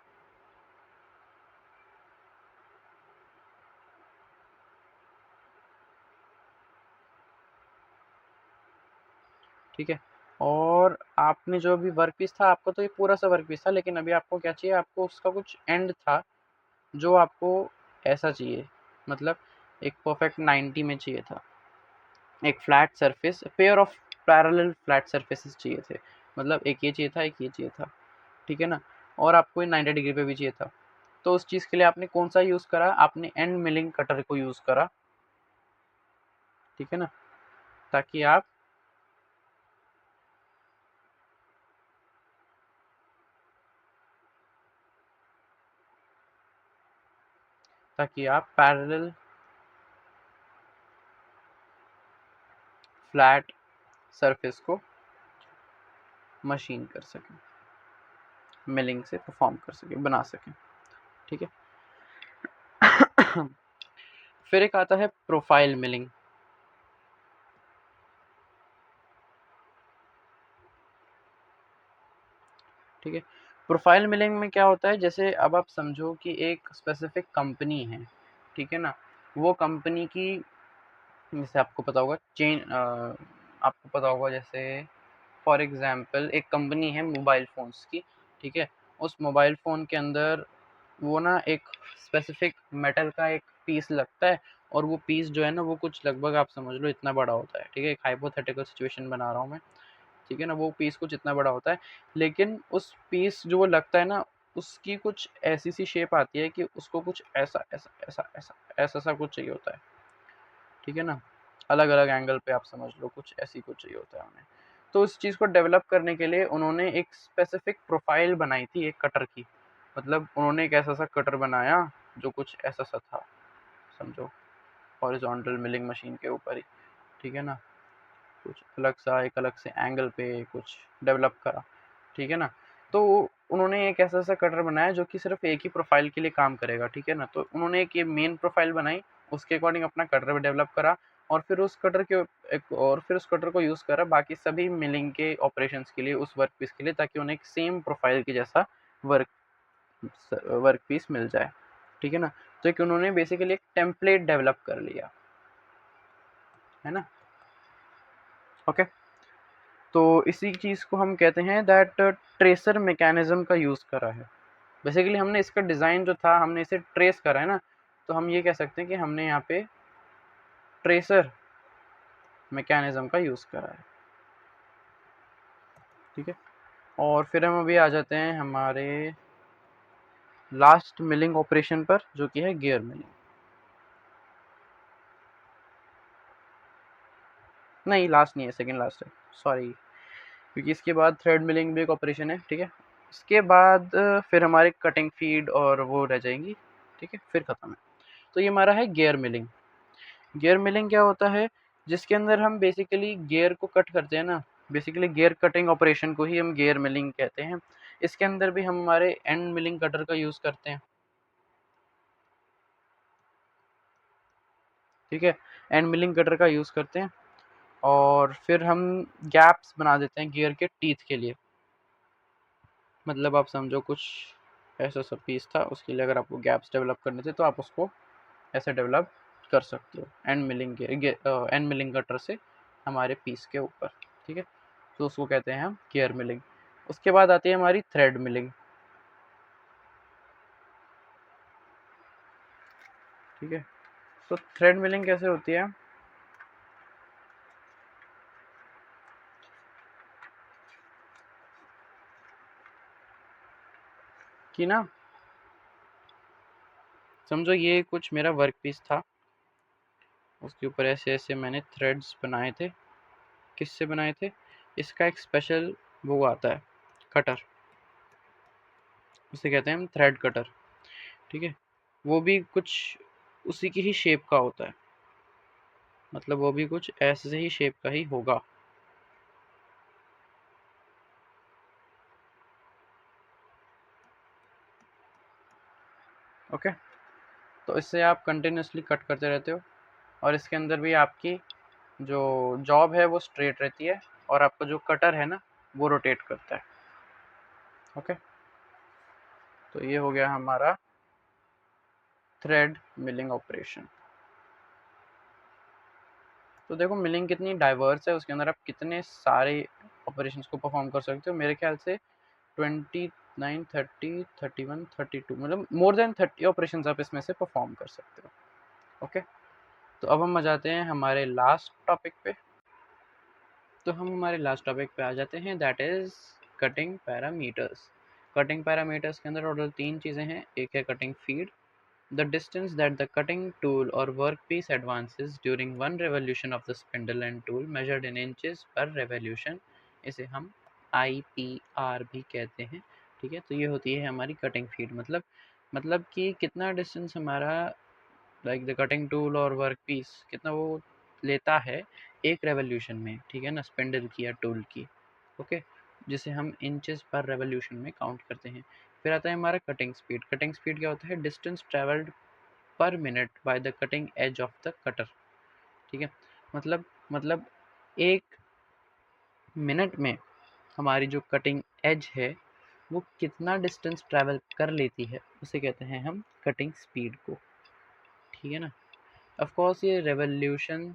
ठीक है, और आपने जो भी वर्क पीस था, आपको तो ये पूरा सा वर्क पीस था, लेकिन अभी आपको क्या चाहिए, आपको उसका कुछ एंड था जो आपको ऐसा चाहिए, मतलब एक परफेक्ट 90 में चाहिए था, एक flat surface, pair of parallel flat surfaces चाहिए थे, मतलब एक ये चाहिए था, एक ये चाहिए था, ठीक है ना, और आपको 90 डिग्री पे भी चाहिए था। तो उस चीज़ के लिए आपने कौन सा यूज़ करा, आपने एंड मिलिंग कटर को यूज़ करा, ठीक है ना, ताकि आप पैरेलल फ्लैट सरफेस को मशीन कर सकें, मिलिंग से परफॉर्म कर सकें, बना सकें, ठीक है। फिर एक आता है प्रोफाइल मिलिंग, ठीक है। प्रोफाइल मिलिंग में क्या होता है, जैसे अब आप समझो कि एक स्पेसिफिक कंपनी है, ठीक है ना, वो कंपनी की, जैसे आपको पता होगा आपको पता होगा, जैसे फॉर एग्जांपल एक कंपनी है मोबाइल फ़ोन्स की, ठीक है। उस मोबाइल फ़ोन के अंदर वो ना एक स्पेसिफिक मेटल का एक पीस लगता है, और वो पीस जो है ना, वो कुछ लगभग आप समझ लो इतना बड़ा होता है, ठीक है। एक हाइपोथेटिकल सिचुएशन बना रहा हूँ मैं, ठीक है ना, वो पीस कुछ इतना बड़ा होता है, लेकिन उस पीस जो वो लगता है ना, उसकी कुछ ऐसी सी शेप आती है कि उसको कुछ ऐसा ऐसा ऐसा ऐसा ऐसा सा कुछ चाहिए होता है, ठीक है ना, अलग अलग एंगल पे आप समझ लो कुछ ऐसी कुछ चाहिए होता है उन्हें। तो उस चीज़ को डेवलप करने के लिए उन्होंने एक स्पेसिफिक प्रोफाइल बनाई थी एक कटर की, मतलब उन्होंने एक ऐसा सा कटर बनाया जो कुछ ऐसा सा था, समझो हॉरिजॉन्टल मिलिंग मशीन के ऊपर ही, ठीक है ना, कुछ अलग सा एक अलग से एंगल पे कुछ डेवलप करा, ठीक है ना। तो उन्होंने एक ऐसा सा कटर बनाया जो कि सिर्फ एक ही प्रोफाइल के लिए काम करेगा, ठीक है ना। तो उन्होंने एक ये मेन प्रोफाइल बनाई, उसके अकॉर्डिंग अपना कटर डेवलप करा, और फिर उस कटर के और फिर उस कटर को यूज़ करा बाकी सभी मिलिंग के ऑपरेशंस के लिए, उस वर्क पीस के लिए, ताकि उन्हें एक सेम प्रोफाइल के जैसा वर्क वर्क पीस मिल जाए, ठीक है ना। तो एक उन्होंने बेसिकली एक टेम्पलेट डेवलप कर लिया, है ना, ओके। तो इसी चीज़ को हम कहते हैं दैट ट्रेसर मैकेनिज्म का यूज़ करा है। बेसिकली हमने इसका डिज़ाइन जो था, हमने इसे ट्रेस करा है ना, तो हम ये कह सकते हैं कि हमने यहाँ पे ट्रेसर मैकेनिज्म का यूज़ करा है, ठीक है। और फिर हम अभी आ जाते हैं हमारे लास्ट मिलिंग ऑपरेशन पर, जो कि है गियर मिलिंग। नहीं, लास्ट नहीं है, सेकंड लास्ट है, सॉरी, क्योंकि इसके बाद थ्रेड मिलिंग भी एक ऑपरेशन है, ठीक है। इसके बाद फिर हमारे कटिंग फीड और वो रह जाएंगी, ठीक है, फिर ख़त्म है। तो ये हमारा है गियर मिलिंग। गियर मिलिंग क्या होता है, जिसके अंदर हम बेसिकली गियर को कट करते हैं ना, बेसिकली गियर कटिंग ऑपरेशन को ही हम गियर मिलिंग कहते हैं। इसके अंदर भी हम हमारे एंड मिलिंग कटर का यूज़ करते हैं, ठीक है, एंड मिलिंग कटर का यूज़ करते हैं, और फिर हम गैप्स बना देते हैं गियर के टीथ के लिए, मतलब आप समझो कुछ ऐसा सब पीस था, उसके लिए अगर आपको गैप्स डेवलप करने थे तो आप उसको ऐसे डेवलप कर सकते हो एंड मिलिंग कटर से हमारे पीस के ऊपर। ठीक है, तो उसको कहते हैं हम गियर मिलिंग। उसके बाद आती है हमारी थ्रेड मिलिंग। ठीक है, तो थ्रेड मिलिंग कैसे होती है कि ना, समझो ये कुछ मेरा वर्क पीस था, उसके ऊपर ऐसे ऐसे मैंने थ्रेड्स बनाए थे। किससे बनाए थे? इसका एक स्पेशल वो आता है, कटर, उसे कहते हैं हम थ्रेड कटर। ठीक है, वो भी कुछ उसी की ही शेप का होता है, मतलब वो भी कुछ ऐसे ही शेप का ही होगा। ओके, तो इससे आप कंटिन्यूसली कट करते रहते हो, और इसके अंदर भी आपकी जो जॉब है वो स्ट्रेट रहती है, और आपका जो कटर है ना वो रोटेट करता है। ओके, तो ये हो गया हमारा थ्रेड मिलिंग ऑपरेशन। तो देखो मिलिंग कितनी डाइवर्स है, उसके अंदर आप कितने सारे ऑपरेशंस को परफॉर्म कर सकते हो। मेरे ख्याल से 29, 30, 31, 32, मतलब मोर देन 30 ऑपरेशंस आप इसमें से परफॉर्म कर सकते हो। ओके, तो अब हम आ जाते हैं हमारे लास्ट टॉपिक पे। तो हम हमारे लास्ट टॉपिक पे आ जाते हैं, that is cutting parameters. Cutting parameters के अंदर टोटल 3 चीज़ें हैं। एक है cutting feed, the distance that the cutting tool or workpiece advances during one revolution of the spindle and tool measured in inches per revolution, इसे हम IPR भी कहते हैं। ठीक है, तो ये होती है हमारी कटिंग फीड, मतलब कि कितना डिस्टेंस हमारा लाइक द कटिंग टूल और वर्क पीस कितना वो लेता है एक रेवोल्यूशन में। ठीक है ना, स्पिंडल की या टूल की। ओके, जिसे हम इंचेस पर रेवोल्यूशन में काउंट करते हैं। फिर आता है हमारा कटिंग स्पीड। कटिंग स्पीड क्या होता है? डिस्टेंस ट्रेवल्ड पर minute by the cutting edge of the cutter. ठीक है, मतलब एक मिनट में हमारी जो कटिंग एज है वो कितना डिस्टेंस ट्रैवल कर लेती है, उसे कहते हैं हम कटिंग स्पीड को। ठीक है ना, ऑफ कोर्स ये रेवोल्यूशन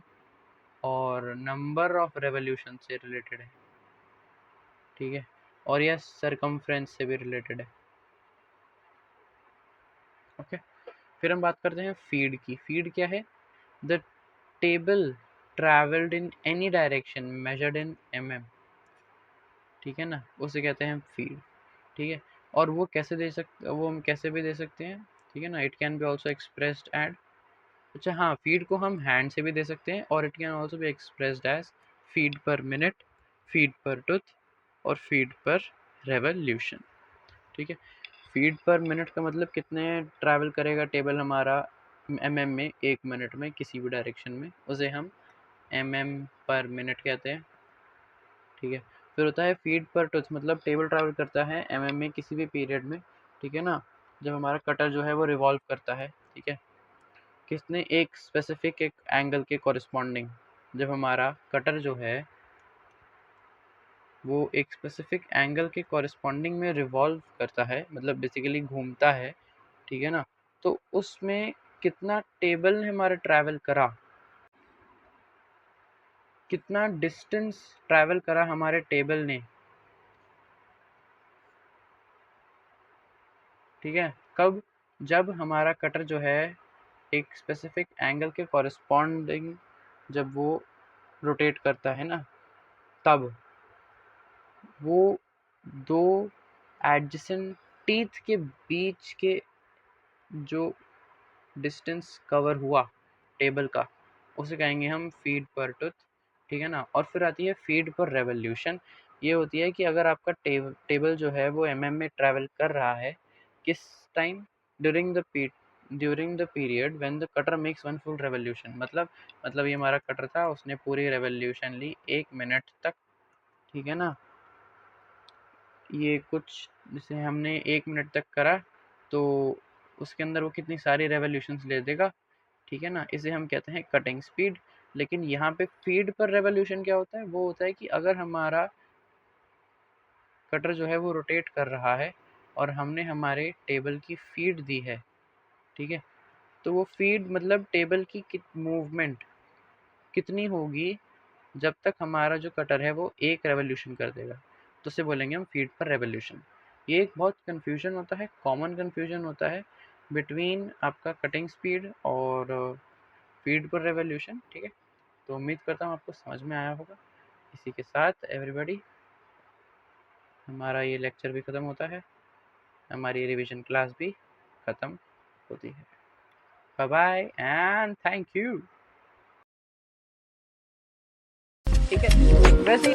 और नंबर ऑफ रेवोल्यूशन से रिलेटेड है। ठीक है, और यह सरकमफ्रेंस से भी रिलेटेड है। ओके, फिर हम बात करते हैं फीड की। फीड क्या है? The table travelled in any direction measured in mm। ठीक है ना, उसे कहते हैं फीड। ठीक है, और वो कैसे दे सकते, वो हम कैसे भी दे सकते हैं। ठीक है ना, it can be also expressed एड, अच्छा हाँ, फीड को हम हैंड से भी दे सकते हैं, और it can also be expressed as feed per minute, feed per tooth, और फीड पर रेवोल्यूशन। ठीक है, फीड पर मिनट का मतलब कितने ट्रैवल करेगा टेबल हमारा mm में एक मिनट में किसी भी डायरेक्शन में, उसे हम mm पर मिनट कहते हैं। ठीक है, फिर होता है फीड पर टच, मतलब टेबल ट्रैवल करता है mm में किसी भी पीरियड में। ठीक है ना, जब हमारा कटर जो है वो रिवॉल्व करता है। ठीक है, किसने? एक स्पेसिफिक एक एंगल के कॉरस्पॉन्डिंग, जब हमारा कटर जो है वो एक स्पेसिफिक एंगल के कॉरस्पॉन्डिंग में रिवॉल्व करता है, मतलब बेसिकली घूमता है। ठीक है ना, तो उसमें कितना टेबल ने हमारा ट्रैवल करा, कितना डिस्टेंस ट्रैवल करा हमारे टेबल ने। ठीक है, कब? जब हमारा कटर जो है एक स्पेसिफिक एंगल के कॉरस्पॉन्डिंग जब वो रोटेट करता है ना, तब वो दो एडजेसेंट टीथ के बीच के जो डिस्टेंस कवर हुआ टेबल का, उसे कहेंगे हम फीड पर टूथ। ठीक है ना, और फिर आती है फीड पर रेवोल्यूशन। ये होती है कि अगर आपका टेबल जो है वो mm में ट्रैवल कर रहा है, किस time? During the period when the cutter makes one full revolution, मतलब ये हमारा कटर था, उसने पूरी रेवोल्यूशन ली 1 मिनट तक। ठीक है ना, ये कुछ जैसे हमने 1 मिनट तक करा, तो उसके अंदर वो कितनी सारी रेवोल्यूशंस ले देगा। ठीक है ना, इसे हम कहते हैं कटिंग स्पीड। लेकिन यहाँ पे फीड पर रेवोल्यूशन क्या होता है? वो होता है कि अगर हमारा कटर जो है वो रोटेट कर रहा है और हमने हमारे टेबल की फीड दी है, ठीक है, तो वो फीड मतलब टेबल की मूवमेंट कितनी होगी जब तक हमारा जो कटर है वो एक रेवोल्यूशन कर देगा, तो उसे बोलेंगे हम फीड पर रेवोल्यूशन। ये एक बहुत कन्फ्यूजन होता है, कॉमन कन्फ्यूजन होता है बिटवीन आपका कटिंग स्पीड और फीड पर रेवोल्यूशन, ठीक है। तो उम्मीद करता हूँ आपको समझ में आया होगा। इसी के साथ एवरीबॉडी हमारा ये लेक्चर भी ख़त्म होता है, हमारी रिवीजन क्लास भी ख़त्म होती है। Bye bye and thank you. ठीक है, वैसे